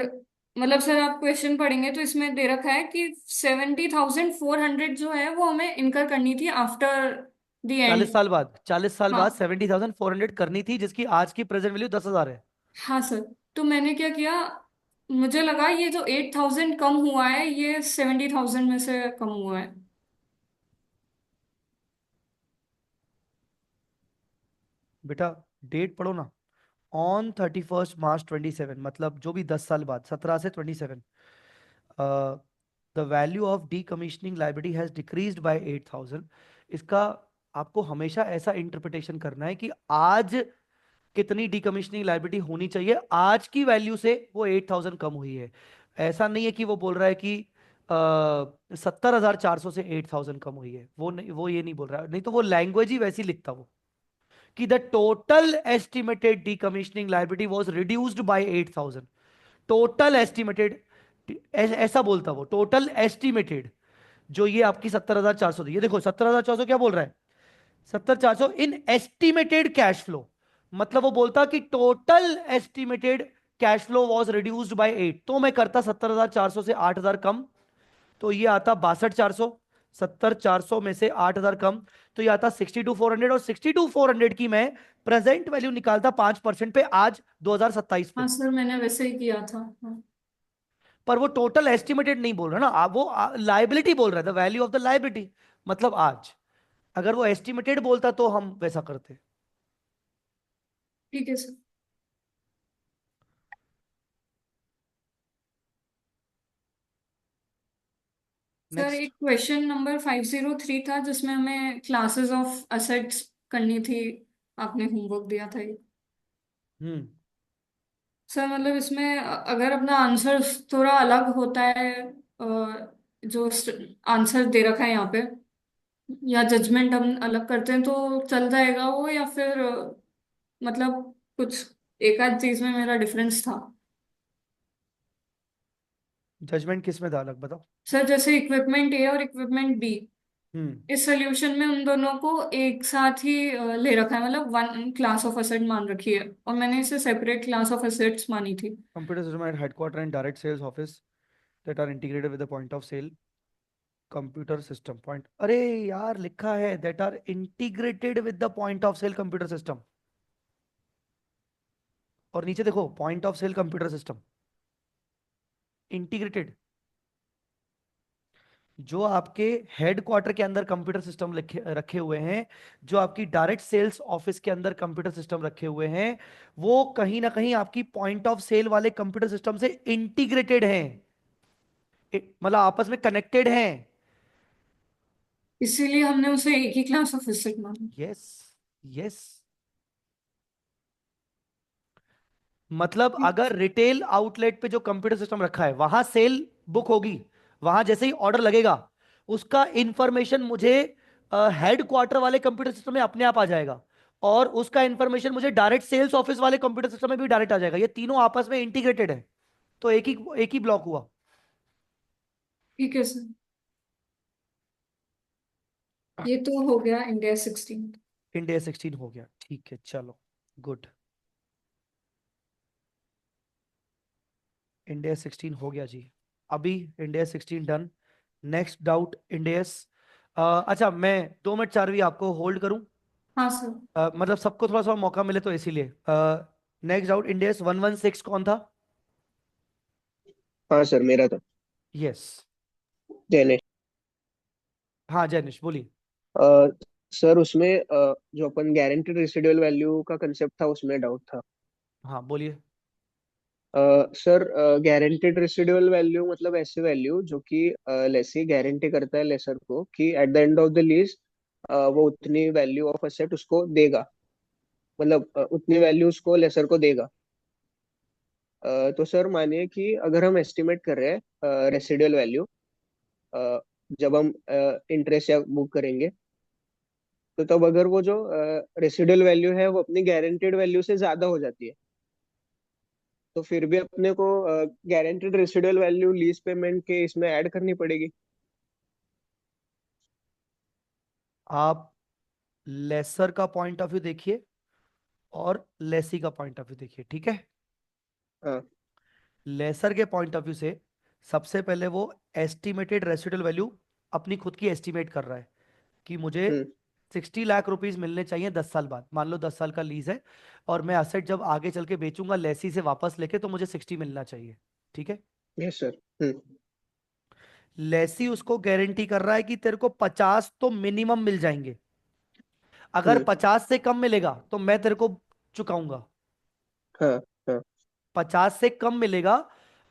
मतलब सर आप क्वेश्चन पढ़ेंगे तो इसमें दे रखा है कि 70,400 जो है वो हमें इनकर करनी थी आफ्टर द 40 एंड। साल बाद, 40 साल बाद हाँ 70,400 करनी थी, जिसकी आज की प्रेजेंट वैल्यू 10,000 है। हाँ सर। तो मैंने क्या किया, मुझे लगा ये जो 8,000 कम हुआ है ये 70,000 में से कम हुआ है। बेटा डेट पढ़ो ना, ऑन 31 मार्च 27, मतलब जो भी 10 साल बाद, 17 से 27, the value of decommissioning liability has decreased bye 8,000। इसका आपको हमेशा ऐसा इंटरप्रिटेशन करना है कि आज कितनी डीकमीशनिंग लाइबिलिटी होनी चाहिए, आज की वैल्यू से वो 8,000 कम हुई है। ऐसा नहीं है कि वो बोल रहा है कि 70,400 से 8,000 कम हुई है, वो नहीं, वो ये नहीं बोल रहा है, नहीं तो वो लैंग्वेज ही वैसी लिखता वो, कि the total estimated decommissioning liability was reduced by 8,000। Total estimated, ऐसा बोलता वो, टोटल एस्टिमेटेड, जो ये आपकी 70,400 थी, ये देखो 70,400 क्या बोल रहा है, 70,400 इन एस्टिमेटेड कैश फ्लो, मतलब वो बोलता कि total estimated cash flow was reduced by 8, तो मैं करता 70,400 से 8,000 कम, तो ये आता 62,400, 70,400 में से 8,000 कम, तो ये आता 62,400, और 62,400 की मैं प्रेजेंट वैल्यू निकालता 5% पे आज 2027 हाँ पे। सर, मैंने वैसे ही किया था। हाँ। पर वो टोटल एस्टिमेटेड नहीं बोल रहा ना, वो लाइबिलिटी बोल रहा है, the value of the liability, मतलब आज। अगर वो एस्टिमेटेड बोलता तो हम वैसा करते। ठीक है सर। Sir next. एक क्वेश्चन नंबर 503 था जिसमें हमें क्लासेस ऑफ असेट्स करनी थी, आपने होमवर्क दिया था ये। हम्म। सर मतलब इसमें अगर अपना आंसर थोड़ा अलग होता है, जो आंसर दे रखा है यहाँ पे, या जजमेंट हम अलग करते हैं तो चल जाएगा वो, या फिर मतलब कुछ एक आध चीज में मेरा डिफरेंस था। जजमेंट किस में था अलग, बताओ। सर जैसे इक्विपमेंट ए और इक्विपमेंट बी, हम्म। इस सोल्यूशन में उन दोनों को एक साथ ही ले रखा है, मतलब वन क्लास ऑफ एसेट मान रखी है, और मैंने इसे सेपरेट क्लास ऑफ एसेट्स मानी थी। Computer system at headquarter and direct sales office that are integrated with the point of sale. Computer system point, अरे यार लिखा है that are integrated with the point of sale computer system, और नीचे देखो point of sale computer system integrated. जो आपके head quarter के अंदर कंप्यूटर सिस्टम रखे रखे हुए हैं, जो आपकी डायरेक्ट सेल्स ऑफिस के अंदर कंप्यूटर सिस्टम रखे हुए हैं, वो कहीं ना कहीं आपकी पॉइंट ऑफ सेल वाले कंप्यूटर सिस्टम से इंटीग्रेटेड हैं, मतलब आपस में कनेक्टेड हैं। इसीलिए हमने उसे एक ही क्लास ऑफ एसेट माना। यस, यस, मतलब अगर रिटेल आउटलेट पे जो कंप्यूटर सिस्टम रखा है वहां सेल बुक होगी, वहां जैसे ही ऑर्डर लगेगा उसका इंफॉर्मेशन मुझे हेड क्वार्टर वाले कंप्यूटर सिस्टम में अपने आप आ जाएगा, और उसका इंफॉर्मेशन मुझे डायरेक्ट सेल्स ऑफिस वाले कंप्यूटर सिस्टम में भी डायरेक्ट आ जाएगा, ये तीनों आपस में इंटीग्रेटेड है, तो एक ही ब्लॉक हुआ। ठीक है सर, ये तो हो गया इंडिया 16। इंडिया 16 हो गया, ठीक है, चलो, गुड। इंडिया 16 हो गया जी, अभी index 16 done. Next doubt index. अच्छा, मैं 2 मिनट चारवी आपको होल्ड करूं, हाँ सर। मतलब सबको थोड़ा सा मौका मिले तो इसीलिए। नेक्स्ट डाउट इंडेस 116 कौन था? हाँ सर, मेरा था। यस। जैनिश। हाँ जैनिश बोलिए। अ, सर उसमें जो अपन गारंटेड रेसिडुअल वैल्यू का कंसेप्ट था उसमें डाउट था। हाँ बोलिए। सर गारंटेड रेसिडुअल वैल्यू मतलब ऐसे वैल्यू जो कि लेसी गारंटी करता है लेसर को कि at the end of the lease वो उतनी वैल्यू ऑफ असेट उसको देगा, मतलब उतनी वैल्यू उसको लेसर को देगा। तो सर मानिए कि अगर हम एस्टिमेट कर रहे हैं रेसिडुअल वैल्यू, जब हम इंटरेस्ट या बुक करेंगे, तो तब अगर वो जो रेसिडुअल वैल्यू है वो अपनी गारंटेड वैल्यू से ज्यादा हो जाती है, तो फिर भी अपने को guaranteed residual value lease payment के इसमें ऐड करनी पड़ेगी। आप लेसर का पॉइंट ऑफ व्यू देखिए और लेसी का पॉइंट ऑफ व्यू देखिए, ठीक है। हाँ। लेसर के पॉइंट ऑफ व्यू से सबसे पहले वो एस्टिमेटेड रेसिडुअल वैल्यू अपनी खुद की एस्टिमेट कर रहा है कि मुझे हम्म। 60 लाख रुपीज मिलने चाहिए 10 साल बाद, मान लो 10 साल का लीज है, और मैं असेट जब आगे चल के बेचूंगा लेसी से वापस लेके, तो मुझे 60 मिलना चाहिए, ठीक है। Yes sir. हम्म। लेसी उसको गारंटी कर रहा है कि तेरे को 50 तो मिनिमम मिल जाएंगे, अगर हम्म। 50 से कम मिलेगा तो मैं तेरे को चुकाऊंगा। हाँ हाँ 50 से कम मिलेगा।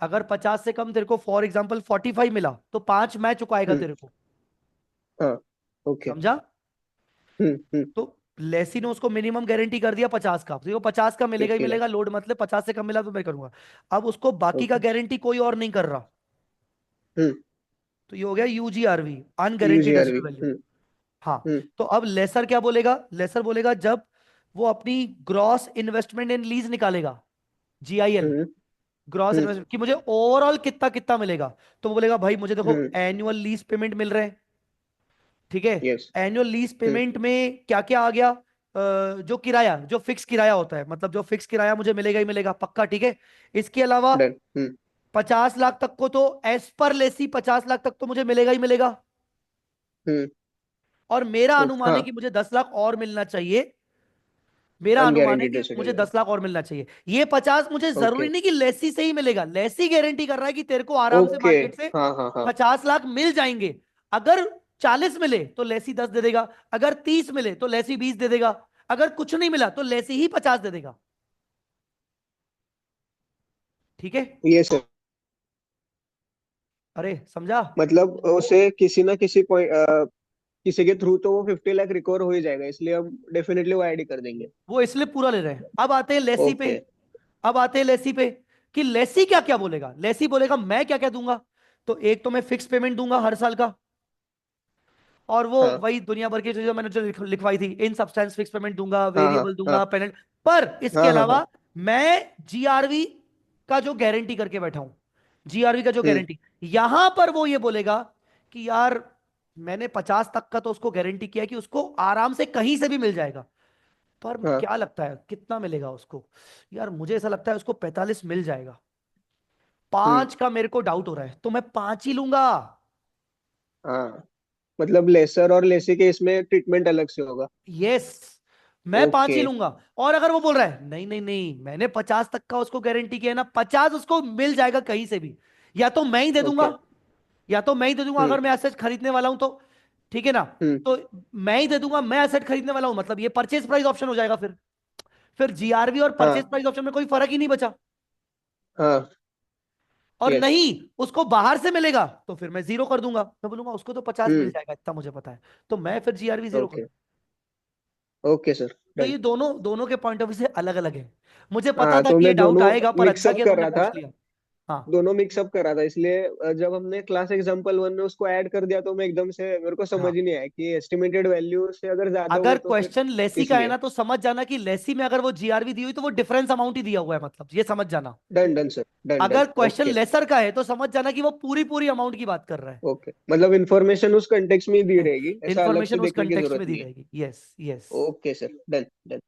अगर 50 से कम तेरे को फॉर एग्जाम्पल 45 मिला तो 5 मैं चुकाएगा हम्म तेरे को। हाँ ओके समझा? हम्म। तो लेसी ने उसको मिनिमम गारंटी कर दिया 50 का, तो 50 का मिलेगा ही 50 लाख। मिलेगा, लोड मतलब 50 से कम मिला तो मैं करूंगा। अब उसको बाकी का ओके गारंटी कोई और नहीं कर रहा। हम्म। तो ये हो गया UGRV, unguaranteed UGRV residual value. हाँ। हम्म तो अब लेसर क्या बोलेगा? लेसर बोलेगा जब वो अपनी ग्रॉस इन्वेस्टमेंट इन लीज निकालेगा, जीआईएल, हम्म ग्रॉस हम्म इन्वेस्टमेंट कि मुझे ओवरऑल कितना कितना मिलेगा। तो वो बोलेगा भाई मुझे देखो हम्म। एनुअल लीज पेमेंट मिल रहे हैं, ठीक है। यस। एनुअल लीज हम्म। पेमेंट में क्या क्या आ गया? जो किराया, जो फिक्स किराया होता है, मतलब जो फिक्स किराया मुझे मिलेगा ही मिलेगा पक्का, ठीक है। इसके अलावा डन 50 लाख तक को तो एज पर लेसी 50 लाख तक तो मुझे मिलेगा ही मिलेगा। हम्म। और मेरा अनुमान है हाँ कि मुझे 10 लाख और मिलना चाहिए। मेरा अनुमान है अनगारंटीड कि मुझे रेसिडुअल 10 लाख और मिलना चाहिए। ये 50 मुझे ओके जरूरी नहीं कि लेसी से ही मिलेगा, लेसी गारंटी कर रहा है कि तेरे को आराम से ओके। मार्केट से हाँ हाँ हाँ 50 लाख मिल जाएंगे। अगर 40 मिले तो लेसी 10 दे देगा, अगर 30 मिले तो लेसी 20 दे देगा, अगर कुछ नहीं मिला तो लेसी ही 50 दे देगा। ठीक है? ये सर। अरे समझा? मतलब उसे किसी ना किसी पॉइंट किसी के थ्रू तो वो 50 लाख रिकवर हो ही जाएगा, इसलिए हम डेफिनेटली वो ऐड कर देंगे। वो इसलिए पूरा ले रहे हैं। अब आते हैं लेसी पे। ओके अब आते हैं लेसी पे कि लेसी क्या क्या बोलेगा। लेसी बोलेगा मैं क्या क्या दूंगा। तो एक तो मैं फिक्स पेमेंट दूंगा हर साल का, और वो हाँ वही दुनिया भर की चीजें मैंने जो लिखवाई थी, इन सब्सटेंस फिक्स पेमेंट दूंगा, हाँ हाँ वेरिएबल हाँ दूंगा, पेनल्टी। पर इसके हाँ। अलावा मैं जीआरवी का जो गारंटी करके बैठा हूं, जीआरवी का जो हम्म गारंटी, यहां पर वो ये बोलेगा कि यार मैंने 50 तक का तो उसको गारंटी किया कि उसको आराम से कहीं से भी मिल जाएगा। पर हाँ क्या लगता है कितना मिलेगा उसको? यार मुझे ऐसा लगता है उसको 45 मिल जाएगा। हम्म 5 का मेरे को डाउट हो रहा है, तो मैं 5 ही लूंगा। हाँ। मतलब लेसर और लेसी के इसमें ट्रीटमेंट अलग से होगा। यस, मैं 5 ओके ही लूंगा। और अगर वो बोल रहा है नहीं नहीं नहीं, मैंने 50 तक का उसको गारंटी किया है ना, 50 उसको मिल जाएगा कहीं से भी, या तो मैं ही दे दूंगा, ओके या तो मैं ही दे दूंगा हम्म अगर मैं एसेट खरीदने वाला हूं तो। ठीक है ना? हम्म। तो मैं ही दे दूंगा, मैं एसेट खरीदने वाला हूं, मतलब ये परचेज प्राइस ऑप्शन हो जाएगा। फिर जीआरवी और परचेज हाँ प्राइस ऑप्शन में कोई फर्क ही नहीं बचा। हाँ और यस। नहीं, उसको बाहर से मिलेगा तो फिर मैं जीरो कर दूंगा, मैं बोलूंगा उसको तो 50 मिल हम्म जाएगा इतना मुझे पता है, तो मैं फिर जीआरवी जीरो कर। ओके ओके सर तो डन। ये दोनों दोनों के पॉइंट ऑफ व्यू से अलग अलग है। मुझे पता हाँ था तो कि ये मैं डाउट दोनों आएगा, पर अच्छा मिक्सअप किया कर तुमने रहा था, पूछ लिया। हाँ। दोनों मिक्सअप कर रहा था, इसलिए जब हमने क्लास एग्जांपल वन में उसको ऐड कर दिया तो मैं एकदम से मेरे को समझ हाँ, ही नहीं आया कि एस्टिमेटेड वैल्यू से अगर ज्यादा अगर हुए तो फिर क्वेश्चन लेसी का है इसलिए। ना तो समझ जाना कि लेसी में अगर वो जीआरवी दी हुई तो वो डिफरेंस अमाउंट ही दिया हुआ है, मतलब ये समझ जाना। Done done sir done done अगर क्वेश्चन ओके लेसर का है तो समझ जाना कि वो पूरी पूरी अमाउंट की बात कर रहा ओके। मतलब इंफॉर्मेशन उस कंटेक्स्ट में ही दी है। रहेगी, ऐसा अलग से इंफॉर्मेशन उस देखने की कंटेक्स्ट जरूरत में दी नहीं है। रहेगी। Yes yes. Okay sir done done.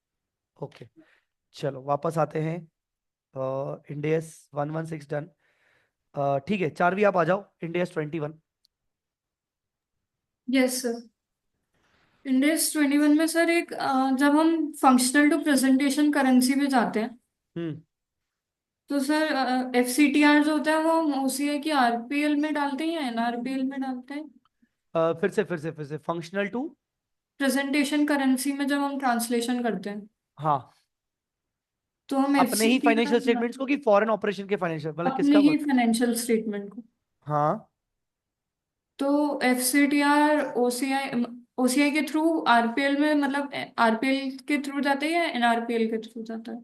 Okay, चलो वापस आते हैं। इंडेस 116 डन। ठीक है, चारवी आप आ जाओ, इंडेस 21। Yes sir. इंडेक्स 21 में सर एक जब हम फंक्शनल टू प्रेजेंटेशन करेंसी में जाते हैं, हम्म। तो sir F C T R जो होता है वो हम ओसीआई की आरपीएल में डालते हैं या एनआरपीएल में डालते हैं? फिर से फंक्शनल टू। प्रेजेंटेशन करेंसी में जब हम ट्रांसलेशन करते हैं हाँ, तो हम एफ अपने सी ही टी फाइनेंशियल आर स्टेटमेंट्स को कि फॉरेन ऑपरेशन के फाइनेंशियल, मतलब अपने किसका ही बोल? फाइनेंशियल स्टेटमेंट को। हाँ। तो F C T R OCI OCI के थ्रू आरपीएल में, मतलब आरपीएल के थ्रू जाता है या एनआरपीएल के थ्रू जाता है?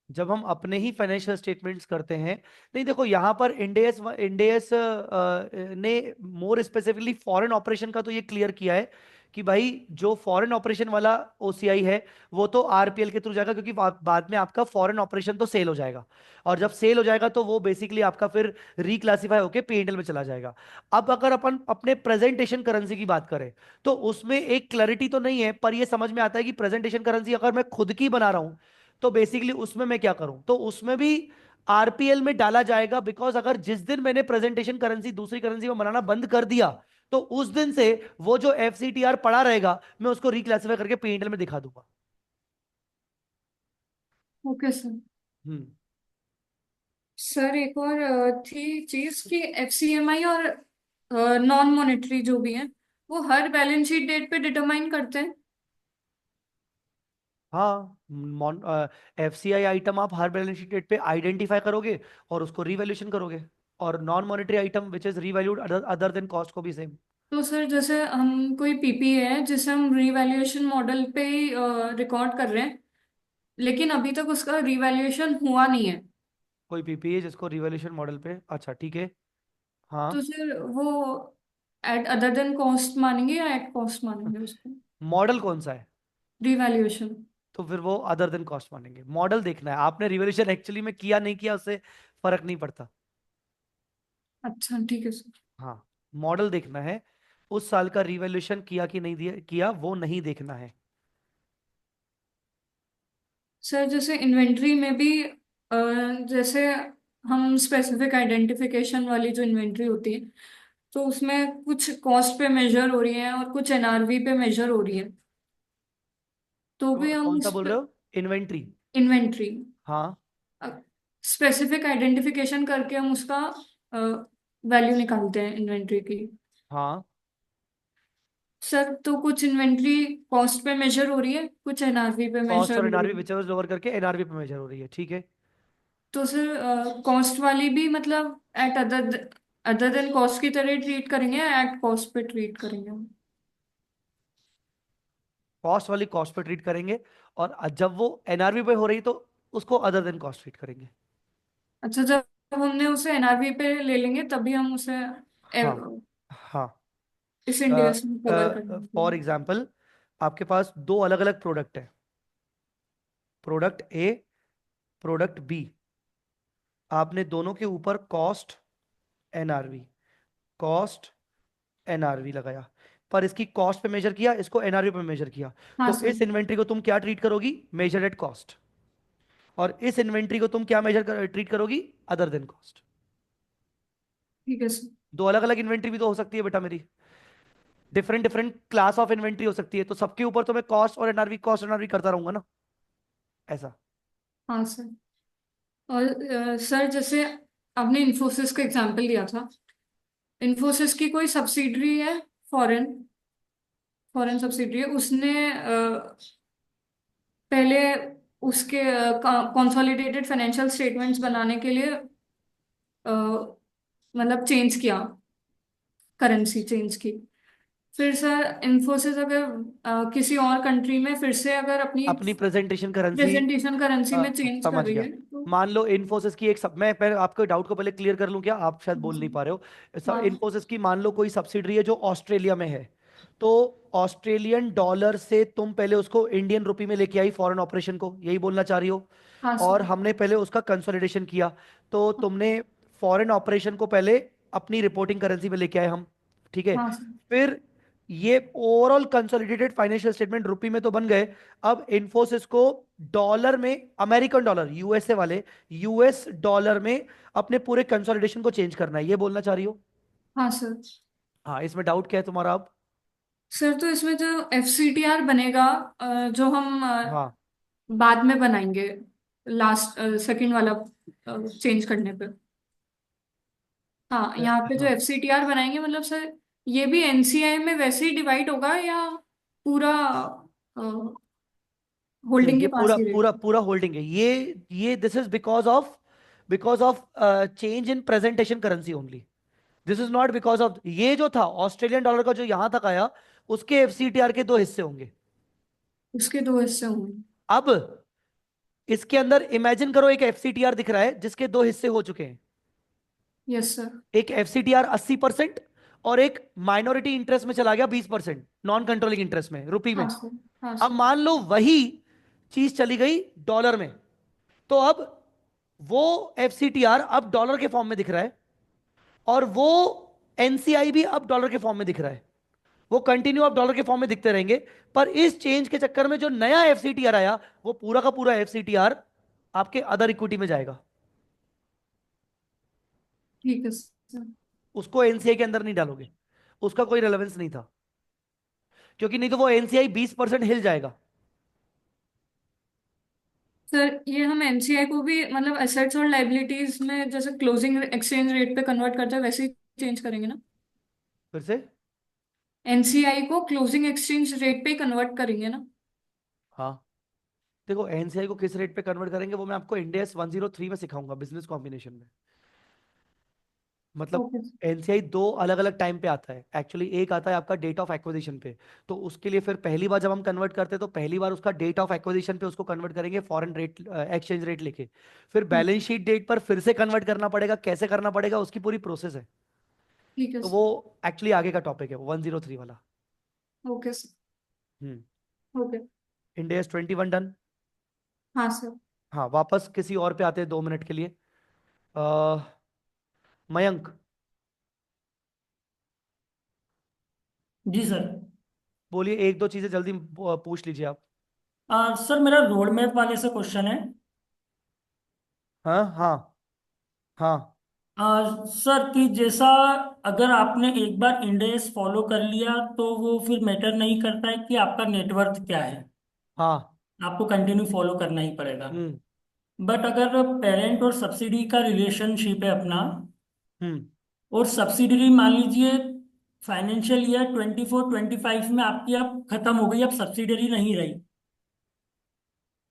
जब हम अपने ही फाइनेंशियल स्टेटमेंट्स करते हैं, नहीं देखो यहाँ पर इंडेस इंडेस ने मोर स्पेसिफिकली फॉरेन ऑपरेशन का तो ये क्लियर किया है कि भाई जो फॉरेन ऑपरेशन वाला ओसीआई है वो तो आरपीएल के थ्रू जाएगा, क्योंकि बाद में आपका फॉरेन ऑपरेशन तो सेल हो जाएगा, और जब सेल हो जाएगा तो वो बेसिकली आपका फिर रिक्लासिफाई होके पीएनएल में चला जाएगा। अब अगर अपन अपने प्रेजेंटेशन करेंसी की बात करें तो उसमें एक क्लैरिटी तो नहीं है, पर ये समझ में आता है कि प्रेजेंटेशन करेंसी अगर मैं खुद की बना रहा हूं तो बेसिकली उसमें मैं क्या करूं, तो उसमें भी आरपीएल में डाला जाएगा। बिकॉज अगर जिस दिन मैंने प्रेजेंटेशन करेंसी दूसरी करेंसी में बनाना बंद कर दिया तो उस दिन से वो जो एफसीटीआर पड़ा रहेगा मैं उसको रिक्लासिफाई करके पीएनएल में दिखा दूंगा। Okay sir. हम्म। सर एक और थी चीज कि एफसीएमआई और नॉन मॉनेटरी जो भी है वो हर बैलेंस शीट डेट पे डिटरमाइन करते हैं। हाँ, एफसीआई आइटम आप हर बैलेंस शीट डेट पे आइडेंटिफाई करोगे और उसको रीवैल्यूएशन करोगे, और non monetary item which is revalued other than cost को भी सेम। तो सर जैसे हम कोई पीपी है जिसे हम रीवैल्यूएशन मॉडल पे ही रिकॉर्ड कर रहे हैं, लेकिन अभी तक उसका रीवैल्यूएशन हुआ नहीं है, कोई पीपीए जिसको रीवैल्यूएशन मॉडल पे, अच्छा ठीक है। हाँ। तो सर वो एट अदर देन कॉस्ट मानेंगे या एट कॉस्ट मानेंगे उसको? मॉडल कौन सा है? रीवैल्यूएशन। तो फिर वो अदर देन कॉस्ट मानेंगे। मॉडल देखना है आपने, रिवैल्यूएशन एक्चुअली में किया नहीं किया उससे फर्क नहीं पड़ता। अच्छा ठीक है सर। हाँ, मॉडल देखना है, उस साल का रिवैल्यूएशन किया कि नहीं दिया किया वो नहीं देखना है। सर जैसे इन्वेंट्री में भी जैसे हम स्पेसिफिक आइडेंटिफिकेशन वाली जो इन्वेंट्री होती है, तो उसमें कुछ कॉस्ट पे मेजर हो रही है और कुछ एनआरवी पे मेजर हो रही है, तो भी हम कौन सा उस बोल रहे हो? इन्वेंट्री? इन्वेंट्री हाँ। स्पेसिफिक आइडेंटिफिकेशन करके हम उसका वैल्यू निकालते हैं इन्वेंट्री की। हाँ, सर तो कुछ इन्वेंट्री कॉस्ट पे मेजर हो रही है, कुछ एनआरवी पे कॉस्ट मेजर और हो रही एनआरवी है, विचेवर लोअर करके एनआरवी पे मेजर हो रही है, ठीक है। तो सर कॉस्ट वाली भी मतलब eight other other than cost की तरह ट्रीट करेंगे या एट कॉस्ट पे ट्रीट करेंगे हम? कॉस्ट वाली कॉस्ट पे ट्रीट करेंगे, और जब वो एनआरवी पे हो रही तो उसको अदर देन कॉस्ट ट्रीट करेंगे। अच्छा, जब हमने उसे एनआरवी पे ले लेंगे तभी हम उसे हाँ। हाँ। इस इंडेक्स में कवर करेंगे। फॉर एग्जाम्पल, आपके पास दो अलग अलग प्रोडक्ट है, प्रोडक्ट ए, प्रोडक्ट बी। आपने दोनों के ऊपर कॉस्ट एनआरवी, कॉस्ट एनआरवी लगाया, पर इसकी कॉस्ट पे मेजर किया, इसको एनआरवी पे मेजर किया। हाँ तो सर। इस इन्वेंट्री को तुम क्या ट्रीट करोगी? Measure at cost. और इस इन्वेंट्री को तुम क्या ट्रीट करोगी? Other than cost. ठीक है सर। दो अलग अलग इन्वेंट्री भी तो हो सकती है बेटा मेरी, different different class of inventory हो सकती है, तो सबके ऊपर तो मैं कॉस्ट और एनआरवी, कॉस्ट एनआरवी करता रहूंगा ना, ऐसा। हाँ सर। और सर जैसे आपने इन्फोसिस का एग्जांपल दिया था, इन्फोसिस की कोई सब्सिडरी है, फॉरेन फॉरेन सब्सिडरी है, उसने पहले उसके कंसोलिडेटेड फाइनेंशियल स्टेटमेंट्स बनाने के लिए मतलब चेंज किया, करेंसी चेंज की। फिर सर इन्फोसिस अगर किसी और कंट्री में फिर से अगर अपनी अपनी प्रेजेंटेशन करेंसी, प्रेजेंटेशन करेंसी में चेंज कर समझ रही गया। है तो। मान लो इन्फोसिस की एक सब, मैं पहले आपके डाउट को पहले क्लियर कर लूं क्या, आप शायद बोल नहीं पा रहे हो। हाँ इन्फोसिस की मान लो कोई सब्सिडरी है जो ऑस्ट्रेलिया में है, तो ऑस्ट्रेलियन डॉलर से तुम पहले उसको इंडियन रुपी में लेके आई फॉरेन ऑपरेशन को, यही बोलना चाह रही हो। हाँ और सर। हमने पहले उसका कंसोलिडेशन किया, तो तुमने फॉरेन ऑपरेशन को पहले अपनी रिपोर्टिंग करेंसी में लेके आए हम, ठीक है। हाँ सर। फिर ये ओवरऑल कंसोलिडेटेड फाइनेंशियल स्टेटमेंट रुपी में तो बन गए। अब इन्फोसिस को डॉलर में, अमेरिकन डॉलर, यूएसए वाले यूएस डॉलर में अपने पूरे कंसोलिडेशन को चेंज करना है, ये बोलना चाह रही हो? हाँ सर। हाँ, इसमें डाउट क्या है तुम्हारा अब? सर तो इसमें जो एफसीटीआर बनेगा, जो हम हाँ। बाद में बनाएंगे लास्ट सेकंड वाला चेंज करने पे। हाँ, यहाँ पे जो हाँ, एफसीटीआर बनाएंगे मतलब सर ये भी एनसीआई में वैसे ही डिवाइड होगा या पूरा नहीं, होल्डिंग के ये पास पूरा ही पूरा रहेगा? पूरा होल्डिंग है ये this is because of change in presentation currency only. This is not because of, ये जो था ऑस्ट्रेलियन डॉलर का जो यहां तक आया, उसके एफसीटीआर के दो हिस्से होंगे। उसके दो हिस्से होंगे। अब इसके अंदर इमेजिन करो एक एफसीटीआर दिख रहा है जिसके दो हिस्से हो चुके हैं, यस सर। एक एफसीटीआर 80% और एक माइनॉरिटी इंटरेस्ट में चला गया 20%, नॉन कंट्रोलिंग इंटरेस्ट में रुपी हाँ में। सर। हाँ अब सर। मान लो वही चीज चली गई डॉलर में, तो अब वो एफसीटीआर अब डॉलर के फॉर्म में दिख रहा है, और वो एनसीआई भी अब डॉलर के फॉर्म में दिख रहा है। वो कंटिन्यू अब डॉलर के फॉर्म में दिखते रहेंगे, पर इस चेंज के चक्कर में जो नया एफसीटीआर आया, वो पूरा का पूरा एफसीटीआर आपके अदर इक्विटी में जाएगा, ठीक है सर। उसको एनसीआई के अंदर नहीं डालोगे, उसका कोई रेलेवेंस नहीं था, क्योंकि नहीं तो वो एनसीआई 20% हिल जाएगा। सर ये हम एनसीआई को भी मतलब एसेट्स और लाइबिलिटीज में जैसे क्लोजिंग एक्सचेंज रेट पे कन्वर्ट करते हैं वैसे ही चेंज करेंगे ना? फिर से? एनसीआई को क्लोजिंग एक्सचेंज रेट पे ही कन्वर्ट करेंगे ना? हाँ, देखो एनसीआई को किस रेट पे कन्वर्ट करेंगे वो मैं आपको इंडेस 103 में सिखाऊंगा, बिजनेस कॉम्बिनेशन में। मतलब ओके। एनसीआई दो अलग अलग टाइम पे आता है एक्चुअली। एक आता है आपका डेट ऑफ एक्विजिशन पे, तो उसके लिए फिर पहली बार जब हम कन्वर्ट करते हैं तो पहली बार उसका डेट ऑफ एक्विजिशन पे उसको कन्वर्ट करेंगे फॉरेन रेट, एक्सचेंज रेट लेके। फिर बैलेंस शीट डेट पर फिर से कन्वर्ट करना पड़ेगा, कैसे करना पड़ेगा उसकी पूरी प्रोसेस है। ठीक है तो सर। वो एक्चुअली आगे का टॉपिक है, 103 वाला। Okay sir. Hmm. Okay. Index 21 done. हाँ सर। हाँ, वापस किसी और पे आते हैं 2 मिनट के लिए। अ, मयंक, जी सर। बोलिए एक दो चीजें जल्दी पूछ लीजिए आप। सर मेरा रोड मैप वाले से क्वेश्चन है। हाँ हाँ हाँ। सर कि जैसा अगर आपने एक बार इंडेक्स फॉलो कर लिया तो वो फिर मैटर नहीं करता है कि आपका नेटवर्थ क्या है, हाँ। आपको कंटिन्यू फॉलो करना ही पड़ेगा। हम्म बट अगर पेरेंट और सब्सिडी का रिलेशनशिप है अपना, हम्म और सब्सिडरी मान लीजिए फाइनेंशियल ईयर 24-25 में आपकी अब खत्म हो गई, अब सब्सिडरी नहीं रही,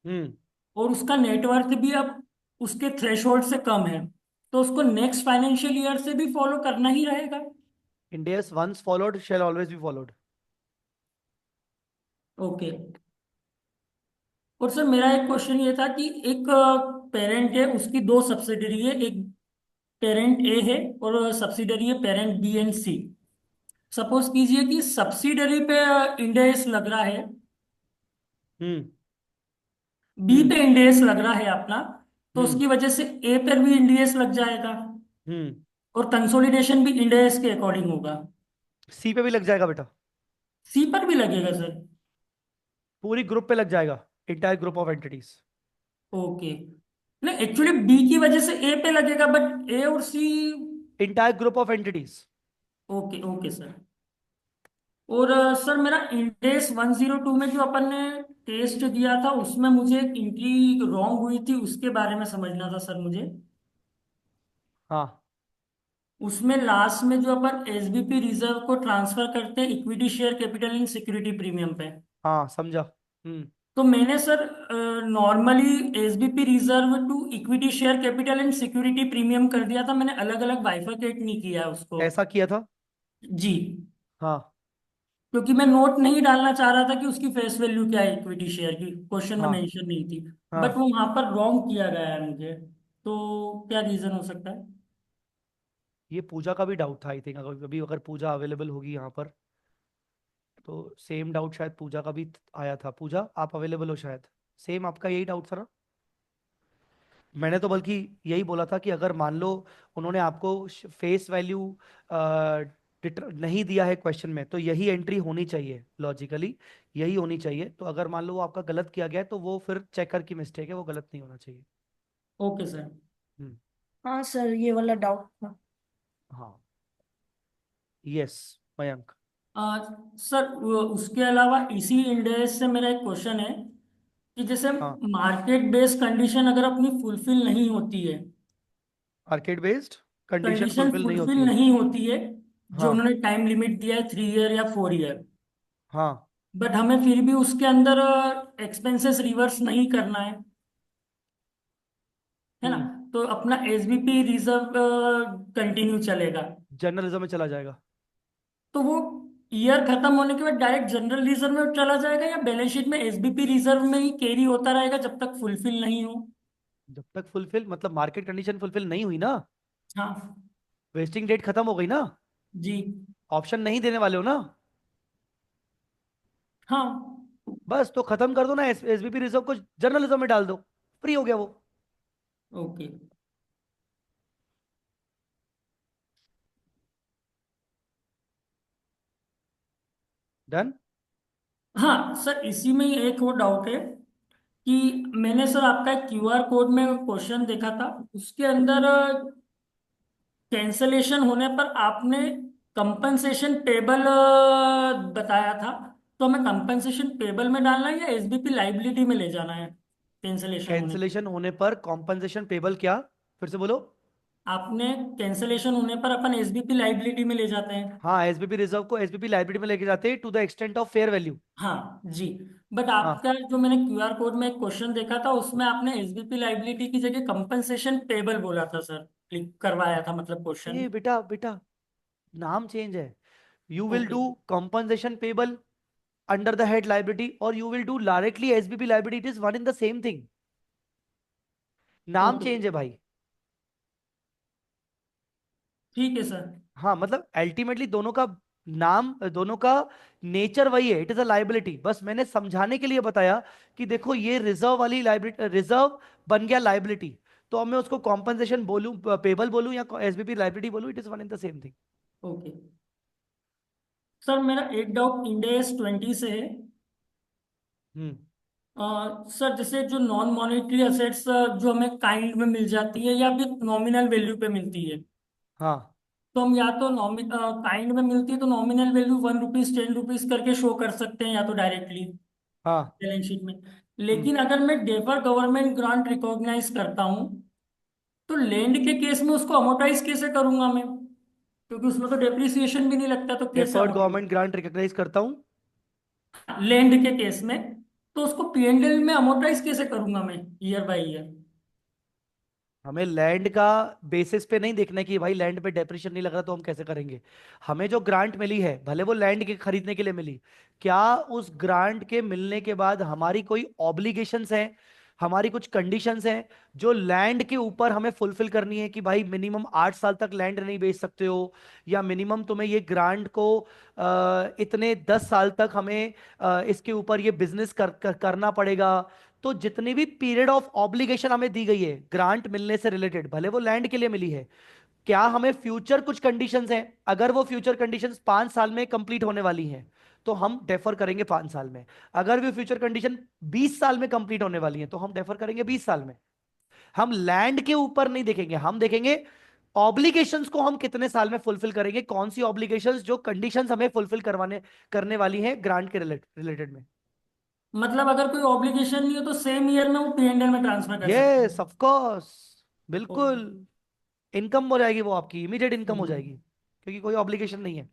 हम्म। और उसका नेटवर्थ भी अब उसके थ्रेशोल्ड से कम है, तो उसको नेक्स्ट फाइनेंशियल ईयर से भी फॉलो करना ही रहेगा। Index once followed shall always be followed. Okay. और सर मेरा एक क्वेश्चन ये था कि एक पेरेंट है, उसकी दो सब्सिडरी है, एक पेरेंट ए है और सब्सिडरी है parent B and C. Suppose कीजिए कि सब्सिडरी पे इंडेक्स लग रहा है, हम्म बी हम्म पे इंडेक्स लग रहा है अपना, तो हम्म उसकी वजह से ए पर भी इंडेक्स लग जाएगा, हम्म। और कंसोलिडेशन भी इंडेक्स के अकॉर्डिंग होगा। सी पे भी लग जाएगा बेटा, सी पर भी लगेगा सर? पूरी ग्रुप पे लग जाएगा, entire group of entities. Okay. नहीं, एक्चुअली बी की वजह से ए पे लगेगा, बट ए और C. Entire group of entities. Okay okay sir. और सर मेरा इंडेक्स 102 में जो अपन ने टेस्ट दिया था उसमें मुझे एक एंट्री रॉन्ग हुई थी, उसके बारे में समझना था सर मुझे। हाँ उसमें लास्ट में जो अपन एसबीपी रिजर्व को ट्रांसफर करते हैं equity share capital in security premium पे, हाँ समझा। तो मैंने sir normally SBP reserve to equity share capital and security premium कर दिया था, मैंने अलग अलग बाइफरकेट नहीं किया उसको। ऐसा किया था। जी। हाँ क्योंकि मैं नोट नहीं डालना चाह रहा था कि उसकी फेस वैल्यू क्या है इक्विटी शेयर की, क्वेश्चन में हाँ मेंशन नहीं थी। बट हाँ। वो वहां पर रॉन्ग किया गया है मुझे, तो क्या रीजन हो सकता है? ये पूजा का भी डाउट था आई थिंक, अगर अभी अगर पूजा अवेलेबल होगी यहाँ पर तो सेम डाउट शायद पूजा का भी आया था। पूजा आप अवेलेबल हो शायद, सेम आपका यही डाउट था ना। मैंने तो बल्कि यही बोला था कि अगर मान लो उन्होंने आपको फेस वैल्यू नहीं दिया है क्वेश्चन में, तो यही एंट्री होनी चाहिए लॉजिकली, यही होनी चाहिए। तो अगर मान लो वो आपका गलत किया गया है तो वो फिर चेकर की मिस्टेक है, वो गलत नहीं होना चाहिए। Okay sir. हम्म। हाँ सर, ये वाला डाउट था। हाँ। यस मयंक। सर उसके अलावा इसी इंडेक्स से मेरा एक क्वेश्चन है कि जैसे हाँ। मार्केट बेस्ड कंडीशन अगर अपनी फुलफिल नहीं होती है, market based condition condition fulfil नहीं फुलफिल होती है। नहीं होती है, जो हाँ उन्होंने टाइम लिमिट दिया है 3 ईयर या 4 ईयर, हाँ। बट हमें फिर भी उसके अंदर एक्सपेंसेस रिवर्स नहीं करना है ना, हम्म। तो अपना एसबीपी रिजर्व कंटिन्यू चलेगा, जर्नलिज्म में चला जाएगा। तो वो ईयर खत्म होने के बाद डायरेक्ट जनरल रिजर्व में चला जाएगा, या बैलेंस शीट में एसबीपी रिजर्व में ही कैरी होता रहेगा जब तक फुलफिल नहीं हो? जब तक फुलफिल मतलब मार्केट कंडीशन फुलफिल नहीं हुई ना, हाँ। वेस्टिंग डेट खत्म हो गई ना, जी। ऑप्शन नहीं देने वाले हो ना, हाँ। बस तो खत्म कर दो ना, एसबीपी रिजर्व को जर्नलिज्म में डाल दो, फ्री हो गया वो। ओके। डन। हाँ सर, इसी में ही एक और डाउट है कि मैंने सर आपका क्यूआर कोड में क्वेश्चन देखा था, उसके अंदर कैंसलेशन होने पर आपने कंपनसेशन पेबल बताया था, तो हमें कंपनसेशन पेबल में डालना है या एसबीपी लाइबिलिटी में ले जाना है कैंसलेशन होने पर? कैंसिलेशन होने पर कॉम्पनसेशन पेबल क्या, फिर से बोलो। आपने कैंसलेशन होने पर अपन एसबीपी लाइबिलिटी में ले जाते हैं। हाँ, एसबीपी रिजर्व को एसबीपी लाइब्रेरी में लेके जाते हैं to the extent of fair value. हाँ जी। बट हाँ, आपका जो मैंने क्यूआर कोड में एक क्वेश्चन देखा था उसमें आपने एसबीपी लाइबिलिटी की जगह कंपनसेशन पेबल बोला था सर, क्लिक करवाया था मतलब क्वेश्चन। ये बेटा बेटा नाम चेंज है। You will okay. Do compensation payable under the head liability or you will do directly SBP liability. It is one in the same thing. नाम ओके चेंज है भाई। ठीक है सर। हाँ, मतलब अल्टीमेटली दोनों का नाम, दोनों का नेचर वही है। It is a liability. बस मैंने समझाने के लिए बताया कि देखो ये रिजर्व वाली लाइबिलिटी, रिजर्व बन गया लाइबिलिटी, तो अब मैं उसको कॉम्पनसेशन बोलूं, पेबल बोलूं या एसबीपी लाइबिलिटी बोलूं, it is one in the same thing. Okay sir, मेरा एक डाउट इंडेस 20 से है। हम्म। सर जैसे जो नॉन मॉनेटरी असेट्स जो हमें काइंड में मिल जाती है या फिर नॉमिनल वैल्यू पे मिलती है, हाँ तो हम या तो काइंड में मिलती है तो नॉमिनल वैल्यू 1 रुपीज 10 रुपीज करके शो कर सकते हैं या तो डायरेक्टली हाँ। बैलेंस शीट में। हम्म। लेकिन अगर मैं डेफर गवर्नमेंट ग्रांट रिकॉग्नाइज करता हूँ तो लैंड के केस में उसको अमोटाइज कैसे करूंगा मैं, क्योंकि उसमें तो डेप्रिसिएशन भी नहीं लगता, तो कैसे deferred amortise. Government grant recognise करता हूँ। लैंड के केस में तो उसको पीएनडीएल में अमोटाइज कैसे करूंगा मैं ईयर बाय ईयर। हमें लैंड का बेसिस पे नहीं देखना है कि भाई लैंड पे डेप्रिशिएशन नहीं लग रहा तो हम कैसे करेंगे। हमें जो ग्रांट मिली है, भले वो लैंड के खरीदने के लिए मिली, क्या उस ग्रांट के मिलने के बाद हमारी कोई ऑब्लिगेशंस हैं, हमारी कुछ कंडीशंस हैं जो लैंड के ऊपर हमें फुलफिल करनी है कि भाई मिनिमम 8 साल तक लैंड नहीं बेच सकते हो, या मिनिमम तुम्हें ये ग्रांट को इतने 10 साल तक हमें इसके ऊपर ये बिजनेस करना पड़ेगा। तो जितनी भी पीरियड ऑफ ऑब्लिगेशन हमें दी गई है ग्रांट मिलने से रिलेटेड, भले वो लैंड के लिए मिली है, क्या हमें फ्यूचर कुछ कंडीशंस हैं, अगर वो फ्यूचर कंडीशंस 5 साल में कंप्लीट होने वाली हैं तो हम डेफर करेंगे 5 साल में। अगर वो फ्यूचर कंडीशन 20 साल में कंप्लीट होने वाली है तो हम डेफर करेंगे 20 साल में। हम लैंड के ऊपर नहीं देखेंगे, हम देखेंगे ऑब्लिगेशंस को हम कितने साल में फुलफिल करेंगे, कौन सी ऑब्लिगेशंस जो कंडीशंस हमें फुलफिल करवाने करने वाली हैं ग्रांट के रिलेटेड में। मतलब अगर कोई ऑब्लिगेशन नहीं हो तो सेम ईयर में वो पीएनडीएल में ट्रांसफर कर सकते यस हैं। Of course, okay. बिल्कुल। इनकम हो जाएगी, वो आपकी इमीडिएट इनकम हो हम्म। जाएगी क्योंकि कोई ऑब्लिगेशन नहीं है।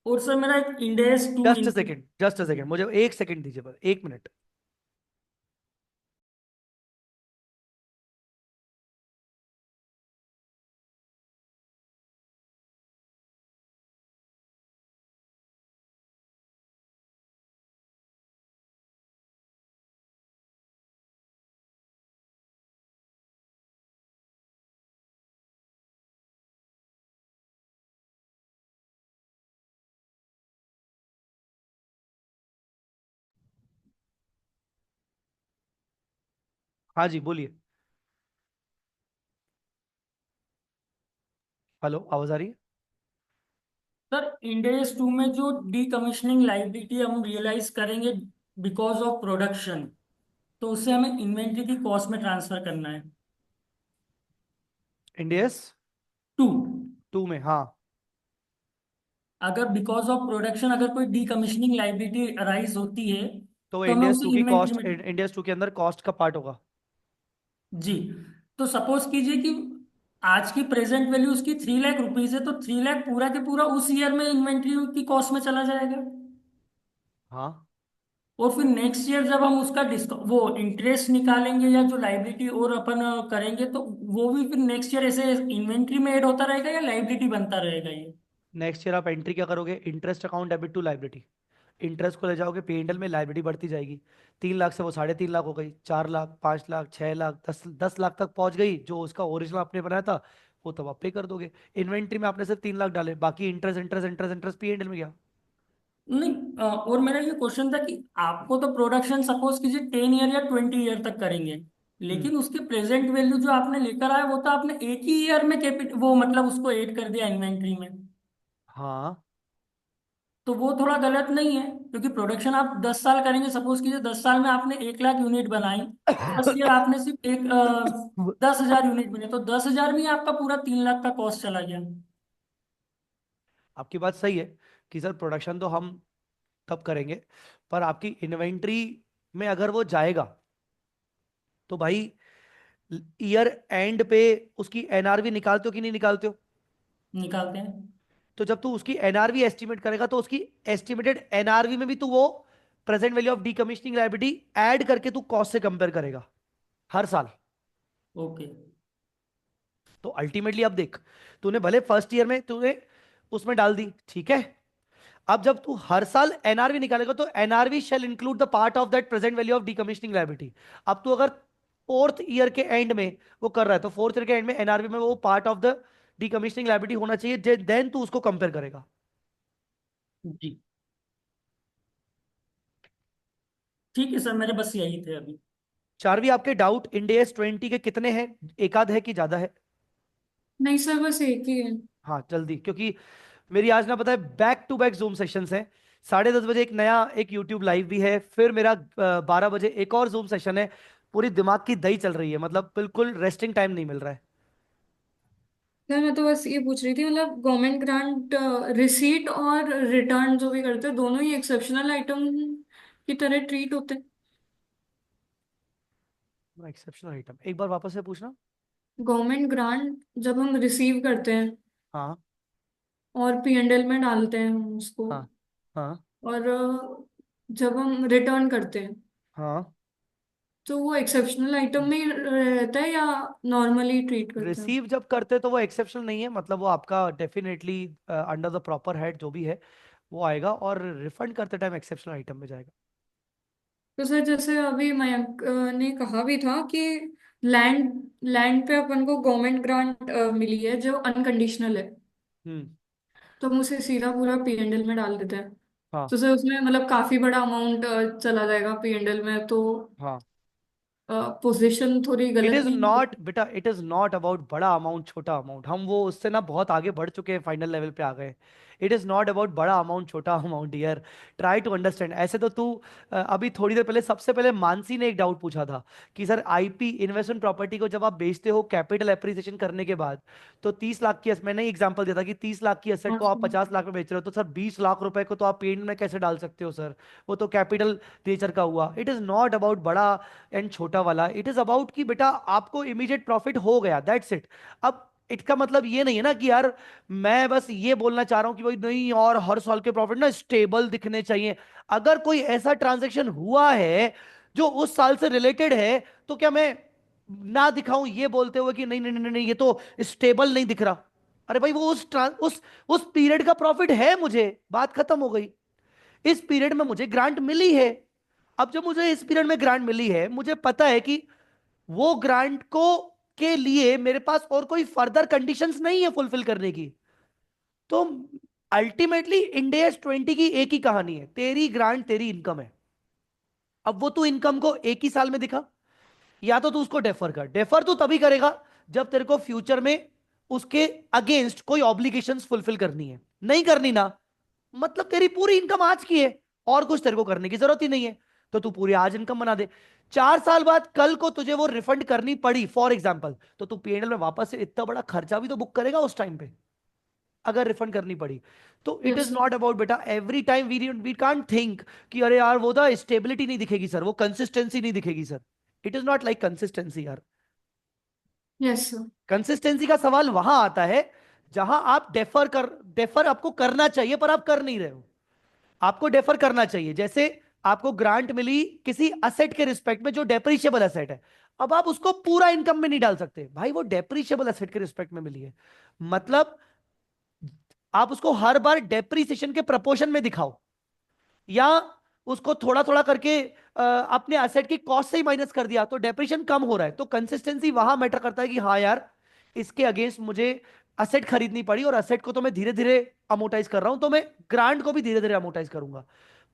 और सर मेरा एक index two just a second, just a जी। सेकेंड, मुझे 1 सेकेंड दीजिए, बस 1 मिनट। हाँ जी, बोलिए। हेलो, आवाज आ रही है? सर इंडेस टू में जो डीकमीशनिंग लायबिलिटी हम रियलाइज करेंगे बिकॉज ऑफ प्रोडक्शन, तो उससे हमें इन्वेंट्री की कॉस्ट में ट्रांसफर करना है। Indians to. 2 में, हाँ। अगर बिकॉज ऑफ प्रोडक्शन अगर कोई डीकमीशनिंग लायबिलिटी अराइज होती है तो तो हमें इंडियस उसे 2 की इन्वेंट्री कॉस्ट, में। इंडियस 2 के अंदर कॉस्ट का पार्ट होगा। जी। तो सपोज कीजिए कि आज की प्रेजेंट वैल्यू उसकी 3 लाख रुपीज है, तो 3 लाख पूरा के पूरा उस ईयर में इन्वेंट्री की कॉस्ट में चला जाएगा। हाँ, और फिर नेक्स्ट ईयर जब हम उसका डिस्काउंट वो इंटरेस्ट निकालेंगे या जो लाइबिलिटी और अपन करेंगे, तो वो भी फिर नेक्स्ट ईयर ऐसे इन्वेंट्री में ऐड होता रहेगा या लाइबिलिटी बनता रहेगा ये। नेक्स्ट ईयर आप एंट्री क्या करोगे? Interest account debit to liability. Interest को ले जाओगे पीएनडल में, लाइबिलिटी बढ़ती जाएगी। 3 लाख से वो 3.5 लाख हो गई, 4 लाख, 5 लाख, 6 लाख, 10 10 लाख तक पहुंच गई, जो उसका ओरिजिनल आपने बनाया था वो तब आप पे कर दोगे। इन्वेंट्री में आपने सिर्फ 3 लाख डाले, बाकी इंटरेस्ट इंटरेस्ट इंटरेस्ट इंटरेस्ट पीएनडल में गया। नहीं, और मेरा ये क्वेश्चन था कि आपको तो प्रोडक्शन सपोज कीजिए 10 ईयर या 20 ईयर तक करेंगे, हम्म। लेकिन उसके प्रेजेंट वैल्यू जो आपने लेकर आए वो तो आपने एक ही ईयर में कैपिट वो मतलब उसको ऐड कर दिया इन्वेंट्री में। हाँ। तो वो थोड़ा गलत नहीं है, क्योंकि प्रोडक्शन आप 10 साल करेंगे, सपोज कीजिए 10 साल में आपने 1 लाख यूनिट बनाई, 10 ईयर आपने सिर्फ 10 हजार यूनिट बने, तो 10 हजार में ही आपका पूरा 3 लाख का कॉस्ट चला गया। आपकी बात सही है कि सर प्रोडक्शन तो हम तब करेंगे, पर आपकी इन्वेंट्री में अगर वो जाएगा तो भाई ईयर एंड पे उसकी एनआरवी निकालते हो कि नहीं निकालते हो? निकालते हैं। तो जब तू उसकी एनआरवी एस्टिमेट करेगा तो उसकी एस्टिमेटेड एनआरवी में भी तू वो present value of decommissioning liability add करके तू कॉस्ट से कंपेयर करेगा हर साल। ओके। तो अल्टीमेटली अब देख, तूने भले फर्स्ट ईयर में तूने उसमें डाल दी, ठीक है, अब जब तू हर साल एनआरवी निकालेगा तो NRV shall include the part of that present value of decommissioning liability. अब तू अगर फोर्थ ईयर के एंड में वो कर रहा है तो फोर्थ ईयर के एंड में एनआरवी में वो part of the decommissioning liability होना चाहिए, देन तू उसको कंपेयर करेगा। जी ठीक है सर, मेरे बस यही थे अभी। चारवी, आपके डाउट इंड एस 20 के कितने हैं? एक आध है कि ज्यादा है? नहीं सर, बस एक ही है। हाँ जल्दी, क्योंकि मेरी आज ना पता है back to back zoom sessions हैं। 10:30 बजे एक नया एक यूट्यूब लाइव भी है, फिर मेरा 12 बजे एक और जूम सेशन है। पूरी दिमाग की दही चल रही है, मतलब बिल्कुल रेस्टिंग टाइम नहीं मिल रहा है। सर मैं तो बस ये पूछ रही थी, मतलब गवर्नमेंट ग्रांट रिसीट और रिटर्न जो भी करते हैं दोनों ही एक्सेप्शनल आइटम की तरह ट्रीट होते हैं? एक्सेप्शनल आइटम एक बार वापस से पूछना। गवर्नमेंट ग्रांट जब हम रिसीव करते हैं हाँ और P&L में डालते हैं हम उसको, हाँ हाँ और जब हम रिटर्न करते हैं हाँ। तो वो एक्सेप्शनल आइटम में ही रहता है या नॉर्मली ट्रीट करते हैं? रिसीव जब करते तो वो एक्सेप्शनल नहीं है, मतलब वो आपका definitely under the proper head जो भी है वो आएगा, और रिफंड करते टाइम एक्सेप्शनल आइटम में जाएगा। तो सर जैसे अभी मयंक ने कहा भी था कि लैंड लैंड पे अपन को गवर्नमेंट ग्रांट मिली है जो अनकंडीशनल है, हम्म। तो हम उसे सीधा पूरा P&L में डाल देते हैं। हाँ तो सर उसमें मतलब काफी बड़ा अमाउंट चला जाएगा P&L में, तो हाँ। पोजीशन थोड़ी इट गलत इज नहीं नॉट होगी? बेटा, इट इज नॉट अबाउट बड़ा अमाउंट छोटा अमाउंट, हम वो उससे ना बहुत आगे बढ़ चुके हैं, फाइनल लेवल पे आ गए। इट इज नॉट अबाउट बड़ा अमाउंट छोटा amount dear, try to understand. ऐसे तो तू अभी थोड़ी देर पहले सबसे पहले मानसी ने एक डाउट पूछा था कि सर आईपी इन्वेस्टमेंट प्रॉपर्टी को जब आप बेचते हो कैपिटल एप्रिसिएशन करने के बाद, तो 30 लाख की, मैंने एग्जांपल दिया था कि 30 लाख की एसेट हाँ को आप सर। 50 लाख में बेच रहे हो, तो सर 20 लाख रुपए को तो आप पेन में कैसे डाल सकते हो सर? वो तो कैपिटल नेचर का हुआ। इट इज नॉट अबाउट बड़ा एंड छोटा वाला, इट इज अबाउट कि बेटा आपको इमीडिएट प्रॉफिट हो गया, दैट्स इट। अब इसका मतलब ये नहीं है ना कि यार मैं बस ये बोलना चाह रहा हूं कि भाई नहीं, और हर साल के प्रॉफिट ना स्टेबल दिखने चाहिए। अगर कोई ऐसा ट्रांजैक्शन हुआ है जो उस साल से रिलेटेड है, तो क्या मैं ना दिखाऊं ये बोलते हुए कि नहीं नहीं नहीं नहीं, ये तो स्टेबल नहीं दिख रहा? अरे भाई वो उस पीरियड का प्रॉफिट है, मुझे बात खत्म हो गई। इस पीरियड में मुझे ग्रांट मिली है। अब जब मुझे इस पीरियड में ग्रांट मिली है, मुझे पता है कि वो ग्रांट को के लिए मेरे पास और कोई फर्दर कंडीशंस नहीं है फुलफिल करने की। तो अल्टीमेटली इंडेस 20 की एक ही कहानी है, तेरी ग्रांट तेरी इनकम है। अब वो तू इनकम को एक ही साल में दिखा, या तो तू उसको डेफर कर। डेफर तू तभी करेगा जब तेरे को फ्यूचर में उसके अगेंस्ट कोई ऑब्लिगेशंस फुलफिल करनी है। नहीं करनी ना, मतलब तेरी पूरी इनकम आज की है और कुछ तेरे को करने की जरूरत ही नहीं है, तो तू पूरी आज इनकम बना दे। 4 साल बाद कल को तुझे वो रिफंड करनी पड़ी फॉर एग्जाम्पल, तो तू पीएनएल में वापस से इतना बड़ा खर्चा भी तो बुक करेगा उस टाइम पे, अगर रिफंड करनी पड़ी। तो it yes is sir. Not about बेटा every time we can't think कि अरे यार वो तो स्टेबिलिटी नहीं दिखेगी सर, वो कंसिस्टेंसी नहीं दिखेगी sir. It is not like consistency यार। Yes sir. कंसिस्टेंसी का सवाल वहां आता है जहां आप डेफर आपको करना चाहिए पर आप कर नहीं रहे हो। आपको डेफर करना चाहिए, जैसे आपको ग्रांट मिली किसी असेट के रिस्पेक्ट में जो डेप्रीशिएबल असेट है, अब आप उसको पूरा इनकम में नहीं डाल सकते भाई, वो डेप्रीशिएबल असेट के रिस्पेक्ट में मिली है। मतलब आप उसको हर बार डेप्रीसिएशन के प्रपोर्शन में दिखाओ, या उसको थोड़ा थोड़ा करके अपने असेट की कॉस्ट से ही माइनस कर दिया तो डेप्रिशिएशन कम हो रहा है। तो कंसिस्टेंसी वहां मैटर करता है कि हाँ यार इसके अगेंस्ट मुझे असेट खरीदनी पड़ी, और असेट को तो मैं धीरे धीरे अमोटाइज कर रहा हूं, तो मैं ग्रांट को भी धीरे धीरे अमोटाइज करूंगा।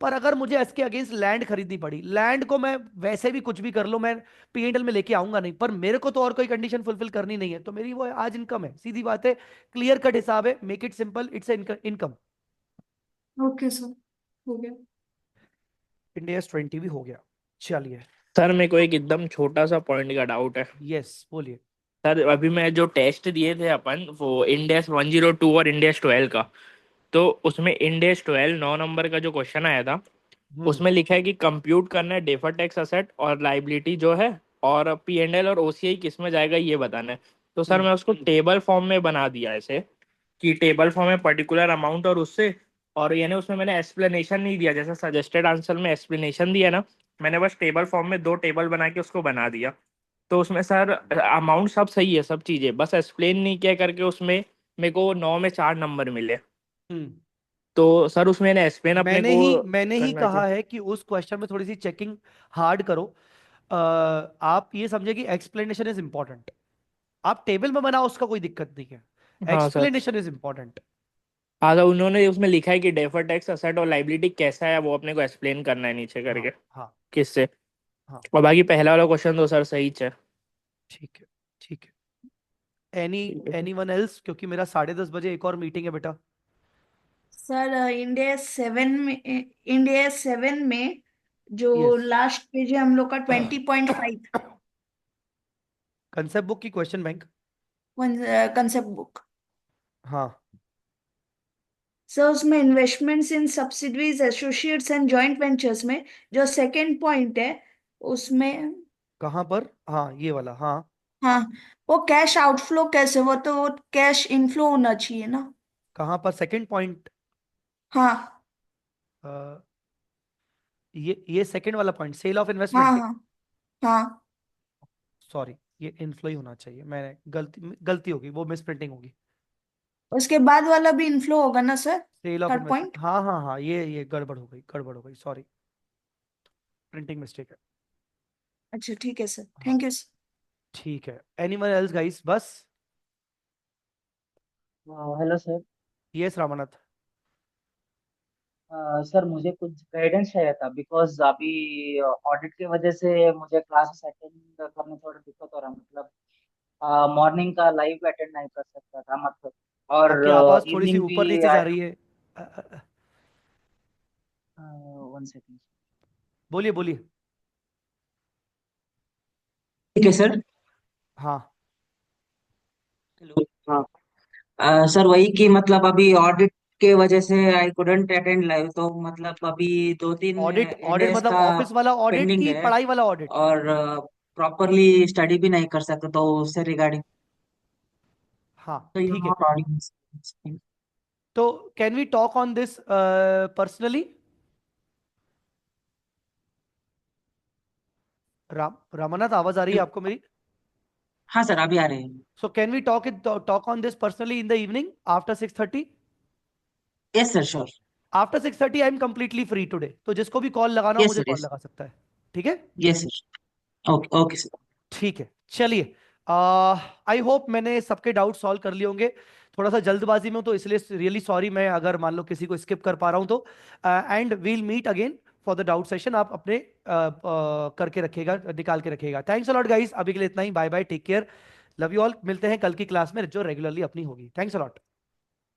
पर अगर मुझे इसके अगेंस्ट लैंड खरीदनी पड़ी, लैंड को मैं वैसे भी कुछ भी कर लो, मैं पीएनएल में लेके आऊंगा नहीं, पर मेरे को तो और कोई कंडीशन फुलफिल करनी नहीं है, तो मेरी वो आज इनकम है, सीधी बात है। क्लियर कट हिसाब है, make it simple, it's income. Okay sir, हो गया। इंडियस 20 भी हो गया। चलिए। सर मेरे को एक एकदम छोटा सा पॉइंट का डाउट है। यस बोलिए। सर अभी मैं जो टेस्ट दिए थे अपन, वो इंडेक्स 102 और इंडेक्स 12 का, तो उसमें इंडेक्स 12 9 नंबर का जो क्वेश्चन आया था, उसमें लिखा है कि कंप्यूट करना है डेफर टैक्स असेट और लाइबिलिटी जो है, और P&L और OCI किस में जाएगा ये बताना है। तो सर मैं उसको टेबल फॉर्म में बना दिया ऐसे कि टेबल फॉर्म में पर्टिकुलर अमाउंट और उससे, और यानी उसमें मैंने एक्सप्लेनेशन नहीं दिया, जैसे सजेस्टेड आंसर में एक्सप्लेनेशन दिया ना, मैंने बस टेबल फॉर्म में 2 टेबल बना के उसको बना दिया। तो उसमें सर अमाउंट सब सही है, सब चीज़ें, बस एक्सप्लेन नहीं किया करके उसमें मेरे को 9 में 4 नंबर मिले। हम्म तो सर उसमें मैंने एक्सप्लेन अपने को मैंने ही करना कहा चाहिए। है कि उस क्वेश्चन में थोड़ी सी चेकिंग हार्ड करो। आप ये समझे कि एक्सप्लेनेशन इज इंपॉर्टेंट। आप टेबल में बनाओ, उसका कोई दिक्कत नहीं है। हाँ सर। Explanation is important. हाँ तो उन्होंने उसमें लिखा है कि डेफर टैक्स असेट और लाइबिलिटी कैसा है वो अपने को एक्सप्लेन करना है नीचे हाँ करके हाँ किससे। हाँ। और बाकी पहला वाला क्वेश्चन तो सर सही है। ठीक है ठीक है। ठीक है सर। एनी वन एल्स, क्योंकि मेरा 10:30 बजे एक और मीटिंग है बेटा। सर इंडिया 7 में जो यस। लास्ट पेज है हम लोग का 20.5 कंसेप्ट बुक की क्वेश्चन बैंक। Concept book. हाँ। सर उसमें investments in subsidiaries associates and joint ventures में जो सेकंड पॉइंट है उसमें, कहाँ पर? हाँ ये वाला, हाँ। हाँ, वो कैश आउटफ्लो कैसे, वो तो वो कैश इनफ्लो होना चाहिए ना। कहाँ पर सेकंड पॉइंट? हाँ ये सेकंड वाला पॉइंट, सेल ऑफ हाँ इन्वेस्टमेंट। हाँ हाँ। सॉरी, ये इन्फ्लो ही होना चाहिए, मैंने गलती गलती होगी, वो मिस प्रिंटिंग होगी। उसके बाद वाला भी इनफ्लो होगा ना sir, sale of third investment, point. हाँ हाँ हाँ, ये गड़बड़ हो गई, गड़बड़ हो गई, सॉरी। प्रिंटिंग मिस्टेक है। अच्छा ठीक है सर, हाँ थैंक यू सर। ठीक है। Anyone else guys? बस। Hello sir. Yes Ramanath. Sir मुझे कुछ गाइडेंस चाहिए था बिकॉज अभी ऑडिट की वजह से मुझे क्लासेस अटेंड करने में थोड़ा दिक्कत हो रहा है। मतलब मॉर्निंग का लाइव अटेंड नहीं कर सकता था मतलब, आपकी और आवाज थोड़ी सी इवनिंग ऊपर भी नीचे जा रही है। One second. बोलिए बोलिए। ठीक है सर। हाँ। हेलो। हाँ। सर वही कि मतलब अभी ऑडिट के वजह से आई कुडंट अटेंड लाइव, तो मतलब अभी 2-3 ऑडिट ऑडिट इंडेस मतलब का ऑफिस वाला ऑडिट पेंडिंग की है, पढ़ाई वाला ऑडिट? और प्रॉपरली स्टडी भी नहीं कर सकता, तो उससे रिगार्डिंग। हाँ तो यू ठीक है। Not audience. तो can we talk on this personally? Ramanath, आवाज आ रही है आपको मेरी? हाँ सर, अभी आ रहे हैं। So can we talk on this personally in the evening after 6:30? Yes sir, sure. After 6:30 I am completely free today, तो जिसको भी कॉल लगाना हो यस मुझे सर, कॉल यस। लगा सकता है। ठीक है। Yes sir. Okay okay sir. ठीक है चलिए। आई होप मैंने सबके डाउट सॉल्व कर लिए होंगे। थोड़ा सा जल्दबाजी में हूं, तो इसलिए रियली सॉरी मैं अगर मान लो किसी को स्किप कर पा रहा हूं तो। And we'll meet again for the doubt session. आप अपने करके रखिएगा, निकाल के रखिएगा। थैंक्स अ लॉट गाइस, अभी के लिए इतना ही। Bye bye, take care, love you all. मिलते हैं कल की क्लास में जो रेगुलरली अपनी होगी। Thanks a lot.